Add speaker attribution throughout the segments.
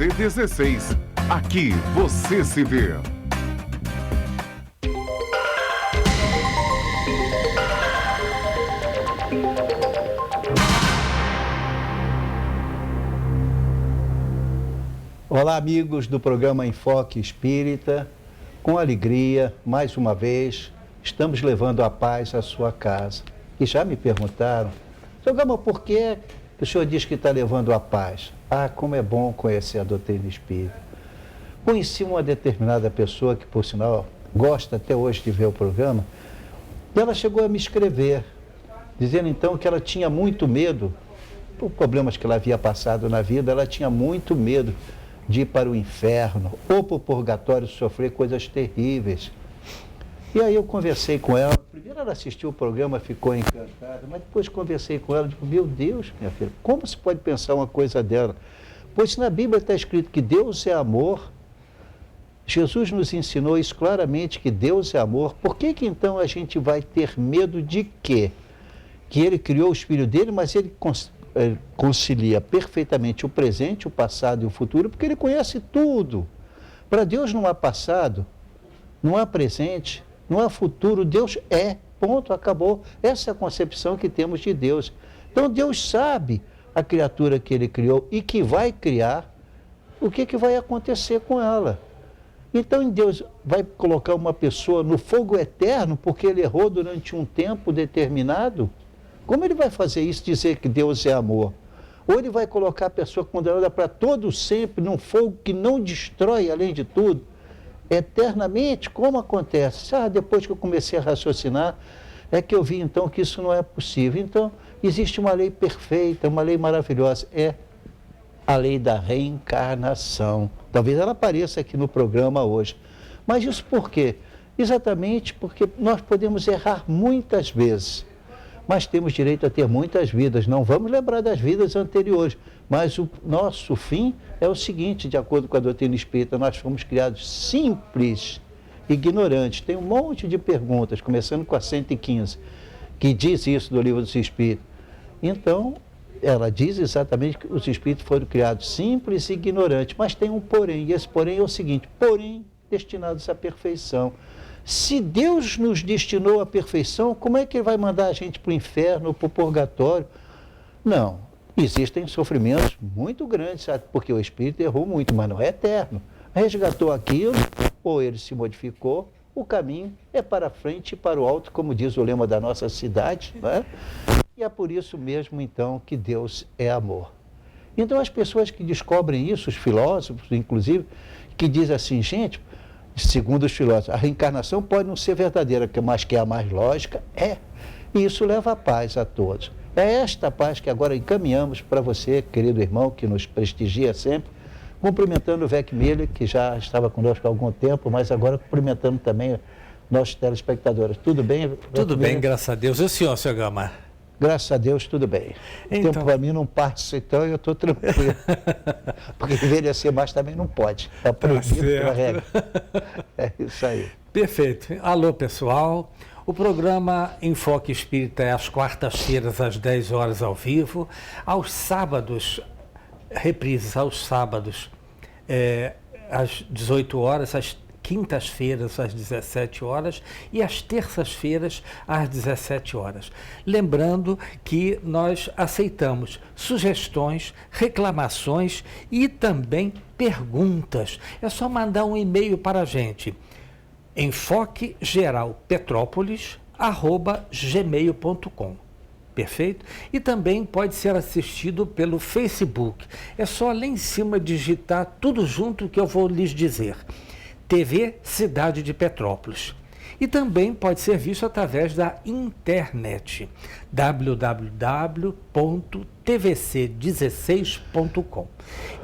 Speaker 1: RC16. Aqui você se vê.
Speaker 2: Olá, amigos do programa Enfoque Espírita. Com alegria, mais uma vez, estamos levando a paz à sua casa. E já me perguntaram, Sr. Gama, por que o senhor diz que está levando a paz? Ah, como é bom conhecer a doutrina espírita. Conheci uma determinada pessoa que, por sinal, gosta até hoje de ver o programa, e ela chegou a me escrever, dizendo então que ela tinha muito medo, por problemas que ela havia passado na vida, ela tinha muito medo de ir para o inferno ou para o purgatório sofrer coisas terríveis. E aí eu conversei com ela. Primeiro ela assistiu o programa, ficou encantada, mas depois conversei com ela e digo, meu Deus, minha filha, como se pode pensar uma coisa dela? Pois na Bíblia está escrito que Deus é amor. Jesus nos ensinou isso claramente, que Deus é amor. Por que então a gente vai ter medo de quê? Que ele criou o Filho dele, mas ele concilia perfeitamente o presente, o passado e o futuro, porque ele conhece tudo. Para Deus não há passado, não há presente, não há futuro. Deus é, ponto, acabou. Essa é a concepção que temos de Deus. Então Deus sabe a criatura que ele criou e que vai criar, o que vai acontecer com ela. Então Deus vai colocar uma pessoa no fogo eterno porque ele errou durante um tempo determinado? Como ele vai fazer isso, dizer que Deus é amor? Ou ele vai colocar a pessoa condenada para todo sempre num fogo que não destrói, além de tudo, eternamente? Como acontece? Depois que eu comecei a raciocinar, é que eu vi então que isso não é possível. Então, existe uma lei perfeita, uma lei maravilhosa, é a lei da reencarnação. Talvez ela apareça aqui no programa hoje. Mas isso por quê? Exatamente porque nós podemos errar muitas vezes, mas temos direito a ter muitas vidas. Não vamos lembrar das vidas anteriores, mas o nosso fim é o seguinte, de acordo com a doutrina espírita, nós fomos criados simples, ignorantes. Tem um monte de perguntas, começando com a 115, que diz isso do Livro dos Espíritos. Então, ela diz exatamente que os espíritos foram criados simples e ignorantes, mas tem um porém, e esse porém é o seguinte, porém destinados à perfeição. Se Deus nos destinou à perfeição, como é que ele vai mandar a gente para o inferno ou para o purgatório? Não, existem sofrimentos muito grandes, sabe? Porque o espírito errou muito, mas não é eterno. Resgatou aquilo, ou ele se modificou, o caminho é para frente e para o alto, como diz o lema da nossa cidade, não é? E é por isso mesmo, então, que Deus é amor. Então, as pessoas que descobrem isso, os filósofos, inclusive, que dizem assim, gente, segundo os filósofos, a reencarnação pode não ser verdadeira, mas que é a mais lógica, é. E isso leva a paz a todos. É esta paz que agora encaminhamos para você, querido irmão, que nos prestigia sempre, cumprimentando o Vec Miller, que já estava conosco há algum tempo, mas agora cumprimentando também nossos telespectadores. Tudo bem?
Speaker 3: Tudo bem, graças a Deus. E o senhor, Sr. Gama?
Speaker 2: Graças a Deus, tudo bem. Então, o tempo para mim não passa, então eu estou tranquilo. Porque envelhecer mais também não pode. É proibido pela regra. É isso aí.
Speaker 3: Perfeito. Alô, pessoal. O programa Enfoque Espírita é às quartas-feiras, às 10 horas ao vivo. Aos sábados, reprises aos sábados, às 18 horas, às quintas-feiras às 17 horas e às terças-feiras às 17 horas. Lembrando que nós aceitamos sugestões, reclamações e também perguntas. É só mandar um e-mail para a gente, enfoquegeralpetrópolis@gmail.com. Perfeito? E também pode ser assistido pelo Facebook. É só lá em cima digitar tudo junto que eu vou lhes dizer. TV Cidade de Petrópolis. E também pode ser visto através da internet, www.tvc16.com.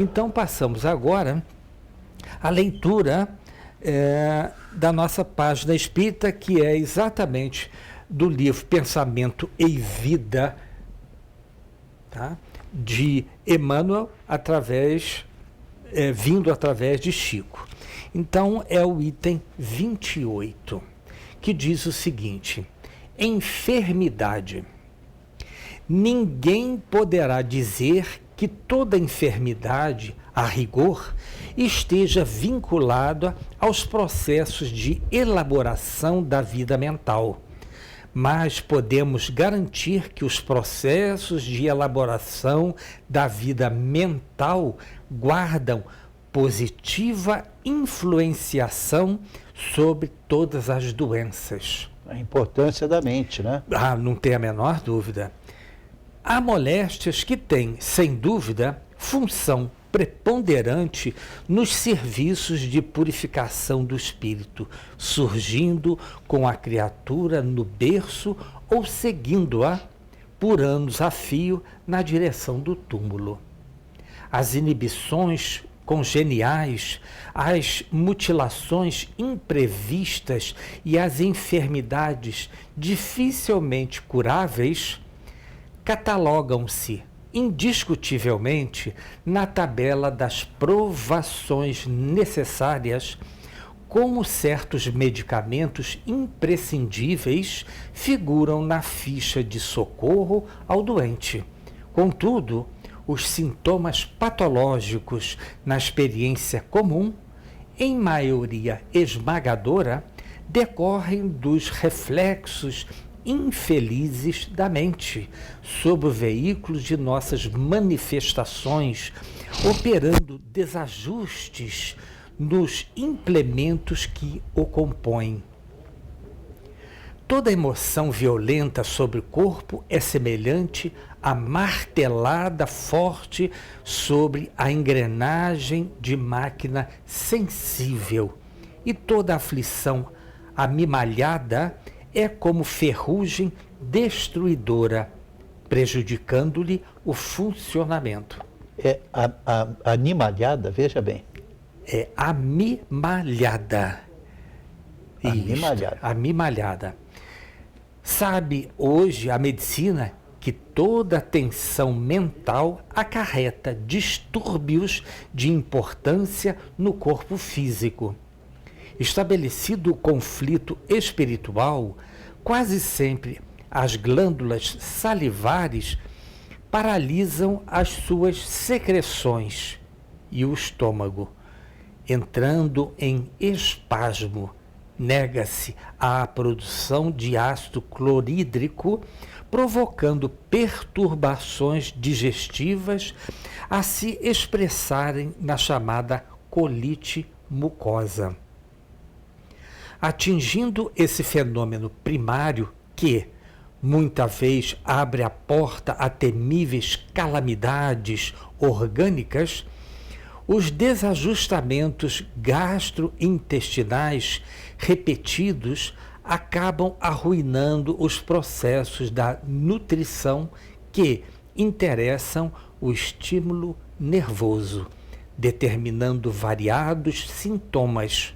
Speaker 3: Então, passamos agora à leitura da nossa página espírita, que é exatamente do livro Pensamento e Vida, tá? De Emmanuel, vindo através de Chico. Então, é o item 28, que diz o seguinte: enfermidade. Ninguém poderá dizer que toda enfermidade, a rigor, esteja vinculada aos processos de elaboração da vida mental. Mas podemos garantir que os processos de elaboração da vida mental guardam positiva influenciação sobre todas as doenças.
Speaker 2: A importância da mente, né?
Speaker 3: Não tem a menor dúvida. Há moléstias que têm, sem dúvida, função preponderante nos serviços de purificação do espírito, surgindo com a criatura no berço ou seguindo-a por anos a fio na direção do túmulo. As inibições congeniais, as mutilações imprevistas e as enfermidades dificilmente curáveis catalogam-se indiscutivelmente na tabela das provações necessárias, como certos medicamentos imprescindíveis figuram na ficha de socorro ao doente. Contudo, os sintomas patológicos na experiência comum, em maioria esmagadora, decorrem dos reflexos infelizes da mente sob o veículo de nossas manifestações, operando desajustes nos implementos que o compõem. Toda emoção violenta sobre o corpo é semelhante à martelada forte sobre a engrenagem de máquina sensível, e toda aflição amimalhada é como ferrugem destruidora, prejudicando-lhe o funcionamento.
Speaker 2: É animalhada, veja bem.
Speaker 3: É amimalhada.
Speaker 2: Amimalhada.
Speaker 3: Amimalhada. Sabe hoje a medicina que toda tensão mental acarreta distúrbios de importância no corpo físico. Estabelecido o conflito espiritual, quase sempre as glândulas salivares paralisam as suas secreções e o estômago, entrando em espasmo, nega-se à produção de ácido clorídrico, provocando perturbações digestivas a se expressarem na chamada colite mucosa. Atingindo esse fenômeno primário que, muita vez, abre a porta a temíveis calamidades orgânicas, os desajustamentos gastrointestinais repetidos acabam arruinando os processos da nutrição que interessam o estímulo nervoso, determinando variados sintomas,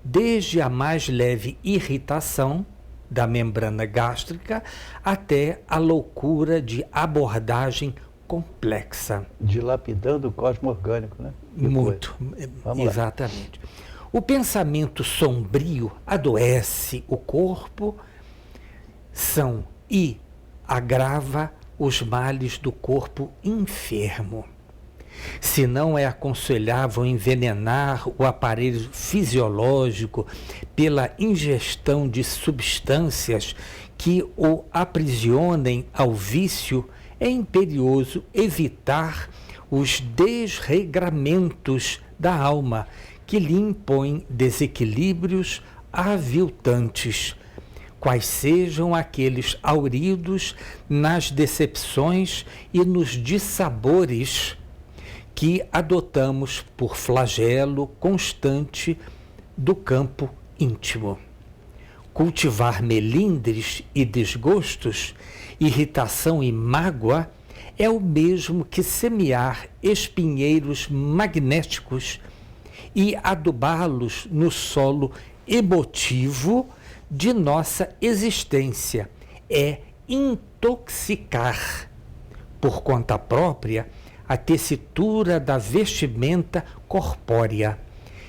Speaker 3: desde a mais leve irritação da membrana gástrica até a loucura de abordagem complexa.
Speaker 2: Dilapidando o cosmo orgânico, né?
Speaker 3: Muito, exatamente. O pensamento sombrio adoece o corpo e agrava os males do corpo enfermo. Se não é aconselhável envenenar o aparelho fisiológico pela ingestão de substâncias que o aprisionem ao vício, é imperioso evitar os desregramentos da alma que lhe impõem desequilíbrios aviltantes, quais sejam aqueles hauridos nas decepções e nos dissabores que adotamos por flagelo constante do campo íntimo. Cultivar melindres e desgostos, irritação e mágoa é o mesmo que semear espinheiros magnéticos e adubá-los no solo emotivo de nossa existência. É intoxicar, por conta própria, a tessitura da vestimenta corpórea,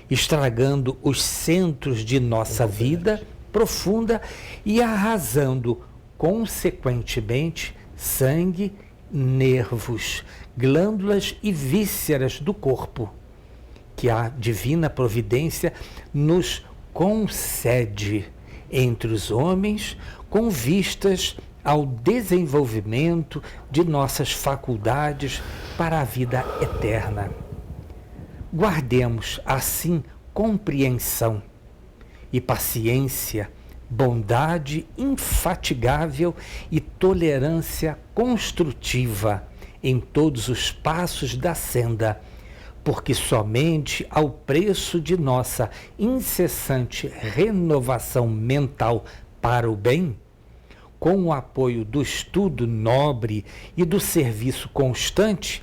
Speaker 3: estragando os centros de nossa vida profunda e arrasando, consequentemente, sangue nervos, glândulas e vísceras do corpo, que a divina providência nos concede entre os homens com vistas ao desenvolvimento de nossas faculdades para a vida eterna. Guardemos, assim, compreensão e paciência, bondade infatigável e tolerância construtiva em todos os passos da senda, porque somente ao preço de nossa incessante renovação mental para o bem, com o apoio do estudo nobre e do serviço constante,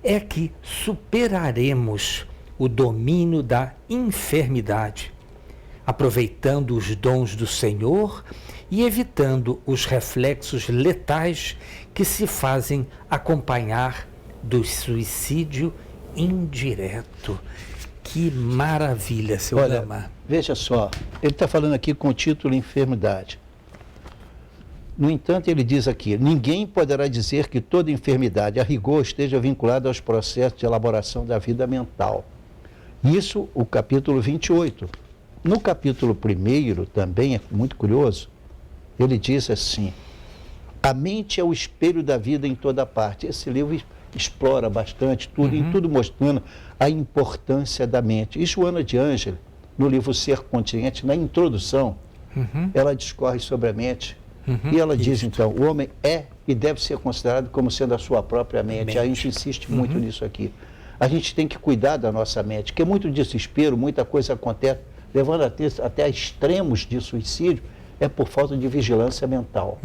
Speaker 3: é que superaremos o domínio da enfermidade, aproveitando os dons do Senhor e evitando os reflexos letais que se fazem acompanhar do suicídio indireto. Que maravilha, seu Gama.
Speaker 2: Veja só, ele está falando aqui com o título Enfermidade. No entanto, ele diz aqui: ninguém poderá dizer que toda enfermidade, a rigor, esteja vinculada aos processos de elaboração da vida mental. Isso, o capítulo 28. No capítulo 1, também é muito curioso, ele diz assim: a mente é o espelho da vida em toda parte. Esse livro explora bastante tudo, em tudo mostrando a importância da mente. E Joana de Ângeles, no livro Ser Consciente, na introdução, ela discorre sobre a mente. E ela diz, então, o homem é e deve ser considerado como sendo a sua própria mente. A gente insiste muito nisso aqui. A gente tem que cuidar da nossa mente, porque muito desespero, muita coisa acontece, levando até a extremos de suicídio, é por falta de vigilância mental.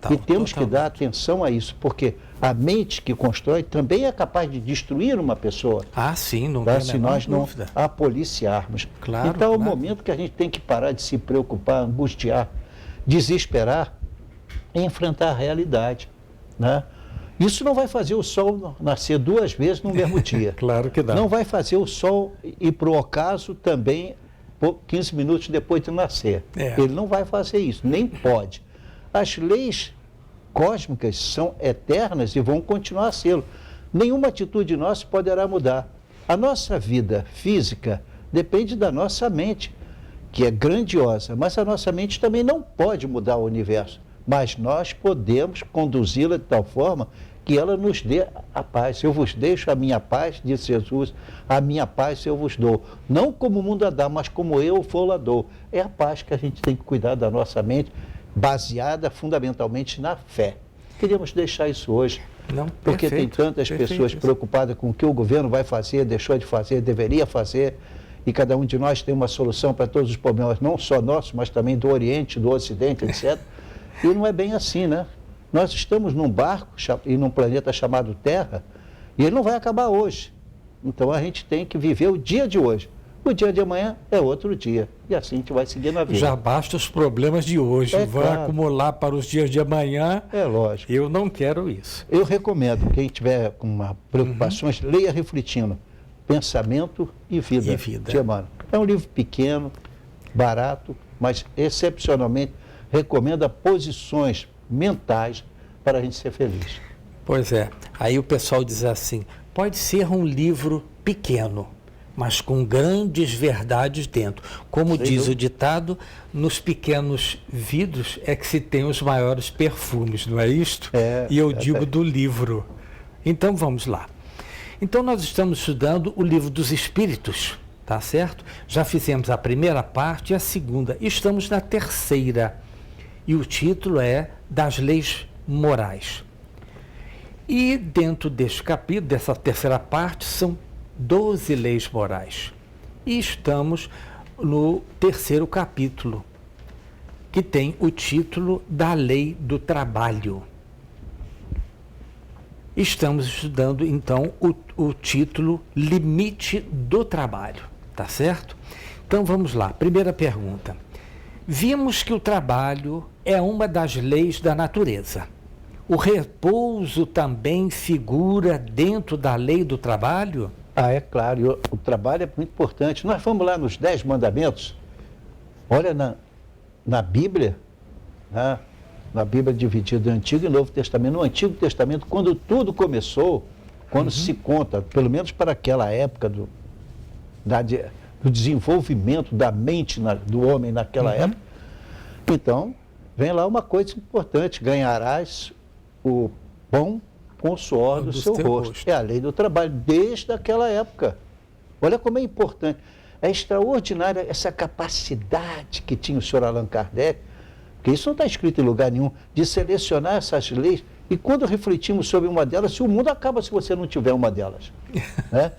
Speaker 2: E temos que dar atenção a isso, porque a mente que constrói também é capaz de destruir uma pessoa.
Speaker 3: Ah, sim, não tem a
Speaker 2: se
Speaker 3: menor
Speaker 2: nós não
Speaker 3: dúvida.
Speaker 2: a policiarmos.
Speaker 3: Claro,
Speaker 2: então é o
Speaker 3: claro.
Speaker 2: momento que a gente tem que parar de se preocupar, angustiar, desesperar e enfrentar a realidade, né? Isso não vai fazer o sol nascer 2 vezes no mesmo dia.
Speaker 3: Claro que dá.
Speaker 2: Não vai fazer o sol ir para o ocaso também 15 minutos depois de nascer. Ele não vai fazer isso, nem pode. As leis cósmicas são eternas e vão continuar a sê-lo. Nenhuma atitude nossa poderá mudar. A nossa vida física depende da nossa mente, que é grandiosa, mas a nossa mente também não pode mudar o universo. Mas nós podemos conduzi-la de tal forma que ela nos dê a paz. Eu vos deixo a minha paz, disse Jesus, a minha paz eu vos dou. Não como o mundo a dá, mas como eu vou-la dou. É a paz que a gente tem que cuidar da nossa mente, baseada fundamentalmente na fé. Queríamos deixar isso hoje, porque tem tantas pessoas preocupadas com o que o governo vai fazer, deixou de fazer, deveria fazer, e cada um de nós tem uma solução para todos os problemas, não só nossos, mas também do Oriente, do Ocidente, etc. E não é bem assim, né? Nós estamos num barco e num planeta chamado Terra, e ele não vai acabar hoje. Então a gente tem que viver o dia de hoje. O dia de amanhã é outro dia. E assim a gente vai seguir na vida.
Speaker 3: Já basta os problemas de hoje. Vai acumular para os dias de amanhã.
Speaker 2: É lógico.
Speaker 3: Eu não quero isso.
Speaker 2: Eu recomendo, quem tiver com preocupações, leia refletindo. Pensamento e Vida. De Emmanuel. É um livro pequeno, barato, mas excepcionalmente recomenda posições mentais para a gente ser feliz.
Speaker 3: Pois é. Aí o pessoal diz assim, pode ser um livro pequeno, mas com grandes verdades dentro. Como diz o ditado, nos pequenos vidros é que se tem os maiores perfumes, não é isto? E eu digo do livro. Então vamos lá. Então nós estamos estudando o Livro dos Espíritos, tá certo? Já fizemos a primeira parte e a segunda. Estamos na terceira. E o título é Das Leis Morais. E dentro deste capítulo, dessa terceira parte, são 12 leis morais. E estamos no terceiro capítulo, que tem o título da Lei do Trabalho. Estamos estudando, então, o título Limite do Trabalho, tá certo? Então, vamos lá. Primeira pergunta. Vimos que o trabalho é uma das leis da natureza. O repouso também figura dentro da lei do trabalho?
Speaker 2: É claro. O trabalho é muito importante. Nós vamos lá nos 10 mandamentos. Olha na Bíblia, né? A Bíblia é dividida em Antigo e Novo Testamento. No Antigo Testamento, quando tudo começou, quando se conta, pelo menos para aquela época do desenvolvimento da mente do homem naquela época, então vem lá uma coisa importante: ganharás o pão com o suor do seu rosto. É a lei do trabalho, desde aquela época. Olha como é importante. É extraordinária essa capacidade que tinha o senhor Allan Kardec, porque isso não está escrito em lugar nenhum, de selecionar essas leis. E quando refletimos sobre uma delas, se o mundo acaba se você não tiver uma delas. Né?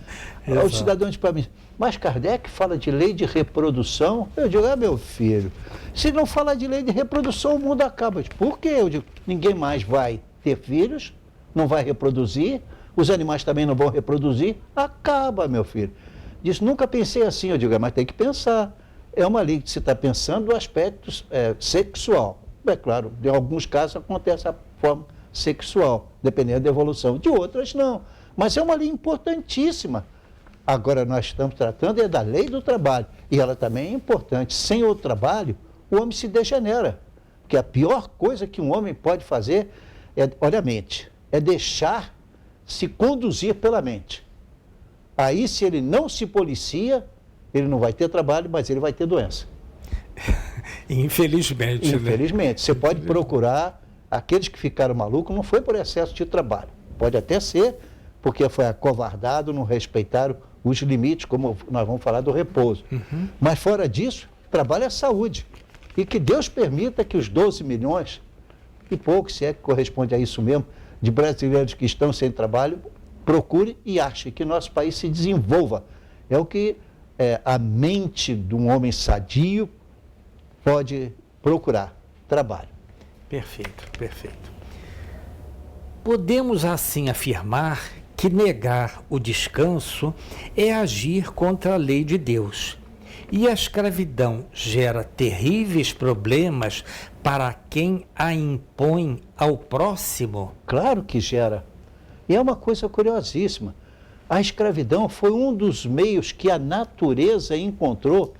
Speaker 2: O cidadão diz para mim: mas Kardec fala de lei de reprodução? Eu digo: meu filho, se não falar de lei de reprodução, o mundo acaba. Por quê? Eu digo: ninguém mais vai ter filhos, não vai reproduzir, os animais também não vão reproduzir, acaba, meu filho. Diz: nunca pensei assim. Eu digo: mas tem que pensar. É uma lei que se está pensando do aspecto sexual. É claro, em alguns casos acontece a forma sexual, dependendo da evolução. De outras, não. Mas é uma lei importantíssima. Agora, nós estamos tratando da lei do trabalho. E ela também é importante. Sem o trabalho, o homem se degenera. Porque a pior coisa que um homem pode fazer olha a mente, é deixar se conduzir pela mente. Aí, se ele não se policia, ele não vai ter trabalho, mas ele vai ter doença.
Speaker 3: Infelizmente.
Speaker 2: Infelizmente. Você pode procurar aqueles que ficaram malucos, não foi por excesso de trabalho. Pode até ser porque foi acovardado, não respeitaram os limites, como nós vamos falar do repouso. Mas fora disso, trabalho é saúde. E que Deus permita que os 12 milhões, e pouco, se é que corresponde a isso mesmo, de brasileiros que estão sem trabalho, procure e ache que nosso país se desenvolva. É o que a mente de um homem sadio pode procurar: trabalho.
Speaker 3: Perfeito, perfeito. Podemos assim afirmar que negar o descanso é agir contra a lei de Deus. E a escravidão gera terríveis problemas para quem a impõe ao próximo?
Speaker 2: Claro que gera. E é uma coisa curiosíssima. A escravidão foi um dos meios que a natureza encontrou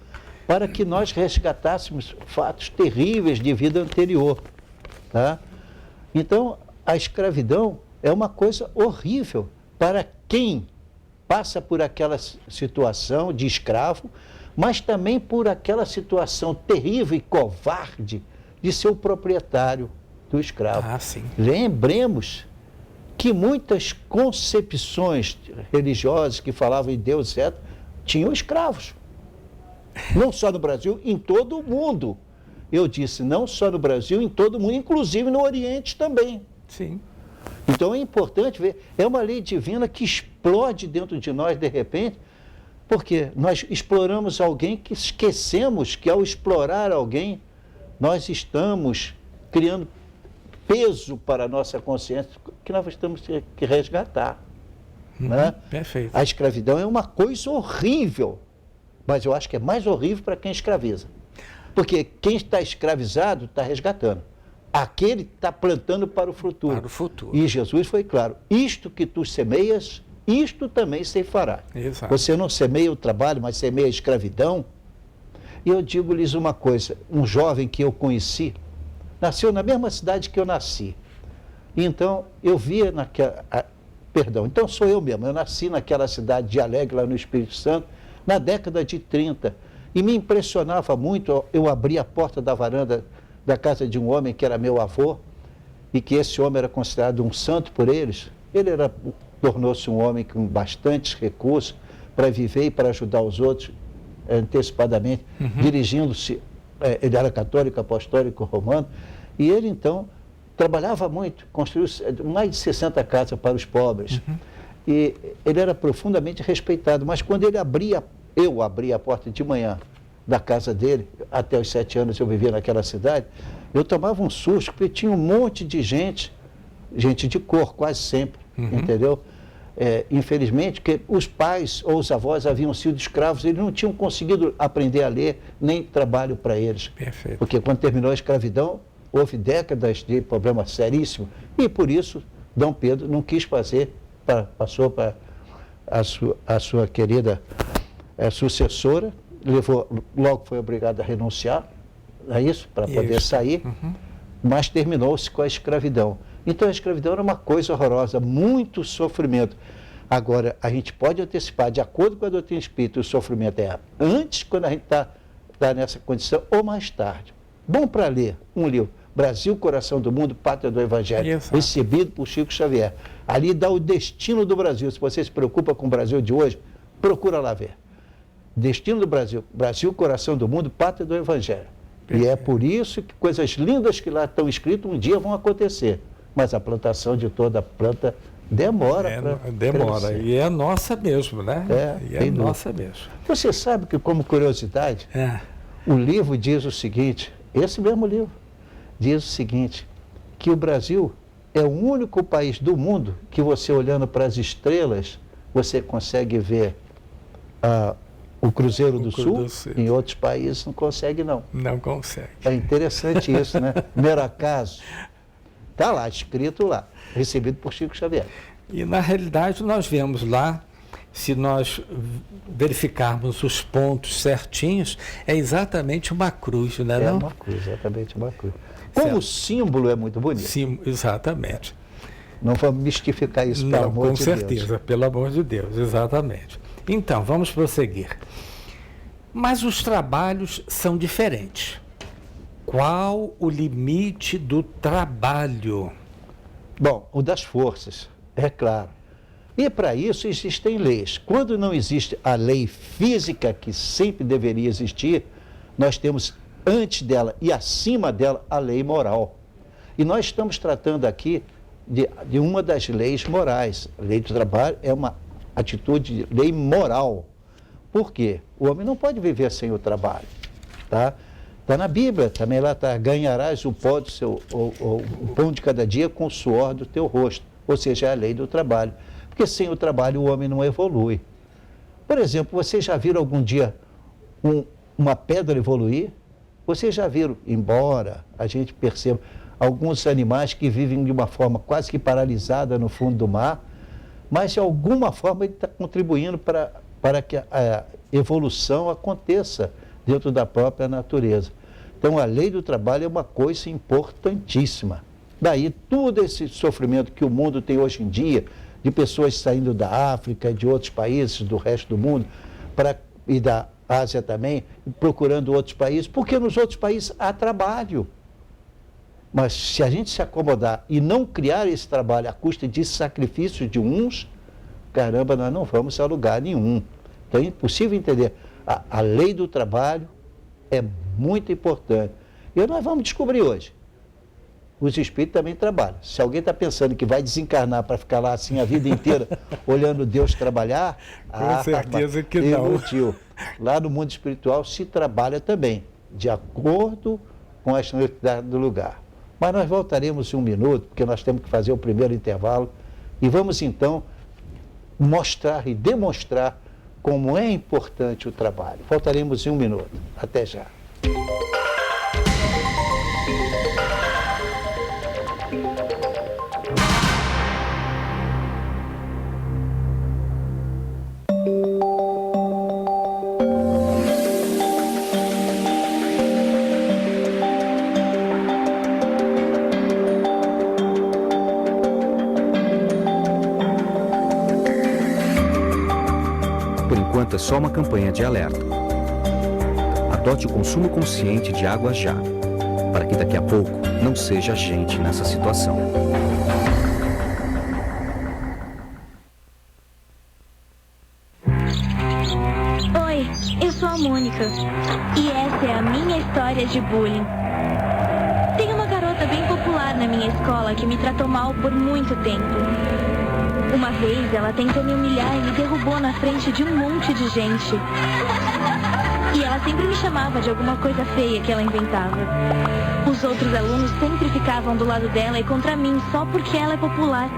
Speaker 2: para que nós resgatássemos fatos terríveis de vida anterior. Tá? Então, a escravidão é uma coisa horrível para quem passa por aquela situação de escravo, mas também por aquela situação terrível e covarde de ser o proprietário do escravo.
Speaker 3: Ah, sim.
Speaker 2: Lembremos que muitas concepções religiosas que falavam em Deus, etc., tinham escravos. Não só no Brasil, em todo o mundo. Eu disse, não só no Brasil, em todo o mundo, inclusive no Oriente também.
Speaker 3: Sim.
Speaker 2: Então é importante ver, é uma lei divina que explode dentro de nós de repente, porque nós exploramos alguém que esquecemos que ao explorar alguém, nós estamos criando peso para a nossa consciência que nós temos que resgatar. Né?
Speaker 3: Perfeito.
Speaker 2: A escravidão é uma coisa horrível, mas eu acho que é mais horrível para quem escraviza. Porque quem está escravizado está resgatando. Aquele está plantando para o futuro.
Speaker 3: Para o futuro.
Speaker 2: E Jesus foi claro: isto que tu semeias, isto também ceifará.
Speaker 3: Exato.
Speaker 2: Você não semeia o trabalho, mas semeia a escravidão. E eu digo-lhes uma coisa: um jovem que eu conheci, nasceu na mesma cidade que eu nasci. Então, eu via então sou eu mesmo. Eu nasci naquela cidade de Alegre, lá no Espírito Santo, na década de 30. E me impressionava muito, eu abri a porta da varanda da casa de um homem que era meu avô, e que esse homem era considerado um santo por eles. Ele tornou-se um homem com bastantes recursos para viver e para ajudar os outros antecipadamente, dirigindo-se, ele era católico, apostólico, romano, e ele então trabalhava muito, construiu mais de 60 casas para os pobres. E ele era profundamente respeitado, mas quando ele eu abria a porta de manhã da casa dele, até os 7 anos eu vivia naquela cidade, eu tomava um susto, porque tinha um monte de gente de cor, quase sempre, entendeu? Infelizmente, que os pais ou os avós haviam sido escravos, eles não tinham conseguido aprender a ler, nem trabalho para eles.
Speaker 3: Perfeito.
Speaker 2: Porque quando terminou a escravidão, houve décadas de problema seríssimo, e por isso Dom Pedro não quis fazer, passou para a sua querida sucessora, logo foi obrigado a renunciar a isso, para poder sair. mas terminou-se com a escravidão. Então a escravidão era uma coisa horrorosa, muito sofrimento. Agora, a gente pode antecipar, de acordo com a doutrina espírita, o sofrimento é antes, quando a gente está nessa condição, ou mais tarde. Bom para ler um livro, Brasil, Coração do Mundo, Pátria do Evangelho,
Speaker 3: Isso.
Speaker 2: recebido por Chico Xavier. Ali dá o destino do Brasil. Se você se preocupa com o Brasil de hoje, procura lá ver. Destino do Brasil, Brasil, Coração do Mundo, Pátria do Evangelho. E é por isso que coisas lindas que lá estão escritas um dia vão acontecer. Mas a plantação de toda a planta demora.
Speaker 3: Demora.
Speaker 2: Crescer.
Speaker 3: E é nossa mesmo, né? E é
Speaker 2: sem
Speaker 3: nossa mesmo.
Speaker 2: Você sabe que, como curiosidade, o livro diz o seguinte, esse mesmo livro, diz o seguinte, que o Brasil é o único país do mundo que você, olhando para as estrelas, você consegue ver o Cruzeiro do Sul. Em outros países não consegue, não.
Speaker 3: Não consegue.
Speaker 2: É interessante isso, né? Primeiro acaso. Está lá, escrito lá, recebido por Chico Xavier.
Speaker 3: E, na realidade, nós vemos lá, se nós verificarmos os pontos certinhos, é exatamente uma cruz, não é?
Speaker 2: É uma cruz, exatamente uma cruz. Como o símbolo é muito bonito.
Speaker 3: Sim, exatamente.
Speaker 2: Não vamos mistificar isso, pelo amor de Deus.
Speaker 3: Com certeza, pelo amor de Deus, exatamente. Então, vamos prosseguir. Mas os trabalhos são diferentes. Qual o limite do trabalho?
Speaker 2: Bom, o das forças, é claro. E para isso existem leis. Quando não existe a lei física, que sempre deveria existir, nós temos antes dela e acima dela a lei moral. E nós estamos tratando aqui de uma das leis morais. A lei do trabalho é uma atitude de lei moral. Por quê? O homem não pode viver sem o trabalho, tá? Está na Bíblia, também lá está, ganharás o pão de cada dia com o suor do teu rosto. Ou seja, é a lei do trabalho. Porque sem o trabalho o homem não evolui. Por exemplo, vocês já viram algum dia uma pedra evoluir? Vocês já viram, embora a gente perceba, alguns animais que vivem de uma forma quase que paralisada no fundo do mar, mas de alguma forma ele está contribuindo para que a evolução aconteça dentro da própria natureza. Então, a lei do trabalho é uma coisa importantíssima. Daí, todo esse sofrimento que o mundo tem hoje em dia, de pessoas saindo da África, de outros países, do resto do mundo, e da Ásia também, procurando outros países, porque nos outros países há trabalho. Mas se a gente se acomodar e não criar esse trabalho à custa de sacrifício de uns, caramba, nós não vamos a lugar nenhum. Então, é impossível entender. A lei do trabalho é muito importante. E nós vamos descobrir hoje. Os espíritos também trabalham. Se alguém está pensando que vai desencarnar para ficar lá assim a vida inteira, olhando Deus trabalhar,
Speaker 3: com certeza que não.
Speaker 2: Lá no mundo espiritual se trabalha também, de acordo com as necessidades do lugar. Mas nós voltaremos em um minuto, porque nós temos que fazer o primeiro intervalo, e vamos então mostrar e demonstrar como é importante o trabalho. Voltaremos em um minuto. Até já.
Speaker 4: É só uma campanha de alerta. Adote o consumo consciente de água já, para que daqui a pouco não seja a gente nessa situação.
Speaker 5: Oi, eu sou a Mônica e essa é a minha história de bullying. Tem uma garota bem popular na minha escola que me tratou mal por muito tempo. Uma vez ela tentou me humilhar e me derrubou na frente de um monte de gente. E ela sempre me chamava de alguma coisa feia que ela inventava. Os outros alunos sempre ficavam do lado dela e contra mim só porque ela é popular.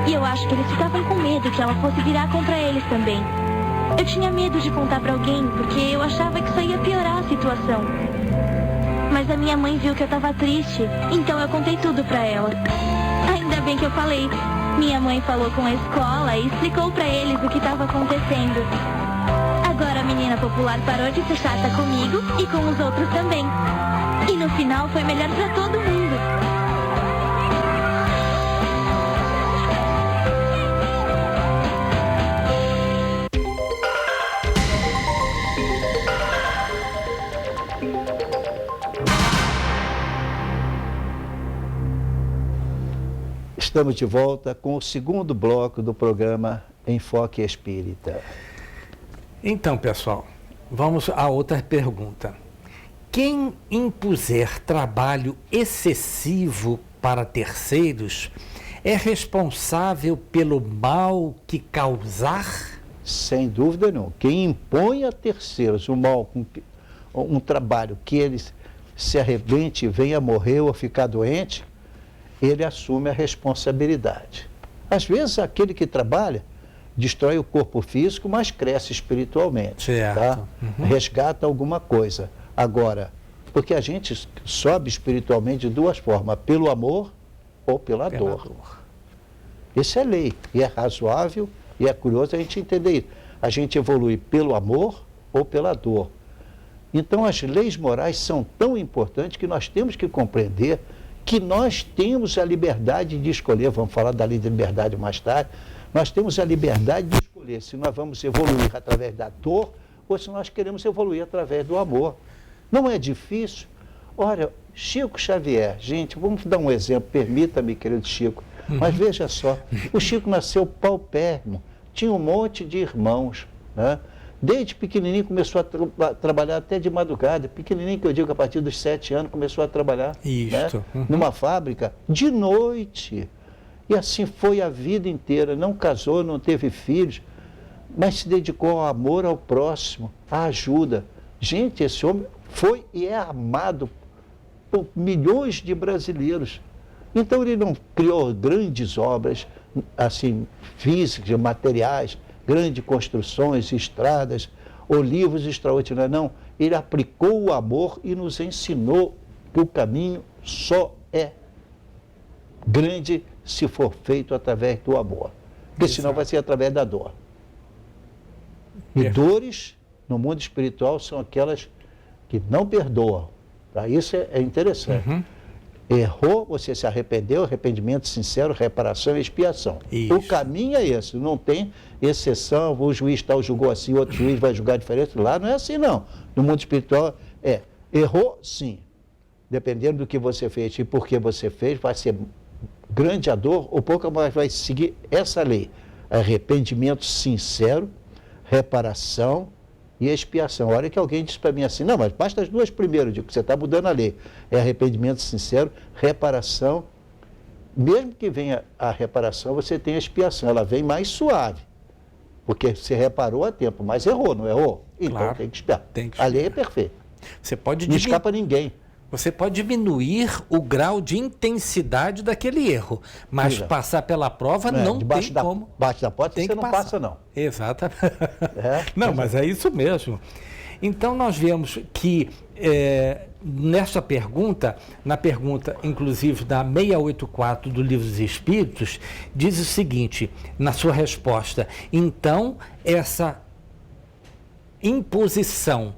Speaker 5: E eu acho que eles ficavam com medo que ela fosse virar contra eles também. Eu tinha medo de contar pra alguém porque eu achava que isso ia piorar a situação. Mas a minha mãe viu que eu tava triste, então eu contei tudo pra ela. Ainda bem que eu falei. Minha mãe falou com a escola e explicou pra eles o que estava acontecendo. Agora a menina popular parou de ser chata comigo e com os outros também. E no final foi melhor para todo mundo.
Speaker 2: Estamos de volta com o segundo bloco do programa Enfoque Espírita.
Speaker 3: Então, pessoal, vamos a outra pergunta. Quem impuser trabalho excessivo para terceiros é responsável pelo mal que causar?
Speaker 2: Sem dúvida não. Quem impõe a terceiros um trabalho que eles se arrebente e venha morrer ou ficar doente, ele assume a responsabilidade. Às vezes, aquele que trabalha destrói o corpo físico, mas cresce espiritualmente.
Speaker 3: Certo.
Speaker 2: Tá?
Speaker 3: Uhum.
Speaker 2: Resgata alguma coisa. Agora, porque a gente sobe espiritualmente de duas formas, pelo amor ou pela dor. Isso é lei, e é razoável, e é curioso a gente entender isso. A gente evolui pelo amor ou pela dor. Então, as leis morais são tão importantes que nós temos que compreender que nós temos a liberdade de escolher, vamos falar da lei de liberdade mais tarde, nós temos a liberdade de escolher se nós vamos evoluir através da dor ou se nós queremos evoluir através do amor. Não é difícil? Olha, Chico Xavier, gente, vamos dar um exemplo, permita-me, querido Chico, mas veja só, o Chico nasceu paupérrimo, tinha um monte de irmãos, né? Desde pequenininho começou a trabalhar até de madrugada, pequenininho que eu digo, a partir dos 7 anos começou a trabalhar,
Speaker 3: Isto.
Speaker 2: né? Numa fábrica, de noite. E assim foi a vida inteira, não casou, não teve filhos, mas se dedicou ao amor ao próximo, à ajuda. Gente, esse homem foi e é amado por milhões de brasileiros. Então ele não criou grandes obras, assim, físicas, materiais, grandes construções, estradas, ou livros extraordinários. Não, ele aplicou o amor e nos ensinou que o caminho só é grande se for feito através do amor. Porque senão vai ser através da dor. E dores no mundo espiritual são aquelas que não perdoam. Tá? Isso é interessante. Errou, você se arrependeu, arrependimento sincero, reparação e expiação.
Speaker 3: Isso.
Speaker 2: O caminho é esse, não tem exceção, o juiz tal julgou assim, outro juiz vai julgar diferente. Lá não é assim, não. No mundo espiritual errou, sim. Dependendo do que você fez e por que você fez, vai ser grande a dor ou pouca, mas vai seguir essa lei. Arrependimento sincero, reparação e expiação. Olha que alguém disse para mim assim, não, mas basta as duas primeiras, digo que você está mudando a lei. É arrependimento sincero, reparação. Mesmo que venha a reparação, você tem a expiação. Ela vem mais suave, porque você reparou a tempo, mas errou, não errou? Então
Speaker 3: Claro,
Speaker 2: tem que expiar.
Speaker 3: tem que
Speaker 2: A lei é perfeita.
Speaker 3: Você pode
Speaker 2: Não escapa ninguém.
Speaker 3: Você pode diminuir o grau de intensidade daquele erro, mas
Speaker 2: Exato.
Speaker 3: passar pela prova não tem como.
Speaker 2: Debaixo da porta
Speaker 3: Tem
Speaker 2: você
Speaker 3: que
Speaker 2: não
Speaker 3: passar.
Speaker 2: passa, não.
Speaker 3: Exatamente.
Speaker 2: Não,
Speaker 3: Mas é isso mesmo. Então, nós vemos que nessa pergunta, na pergunta, inclusive, da 684 do Livro dos Espíritos, diz o seguinte, na sua resposta, então, essa imposição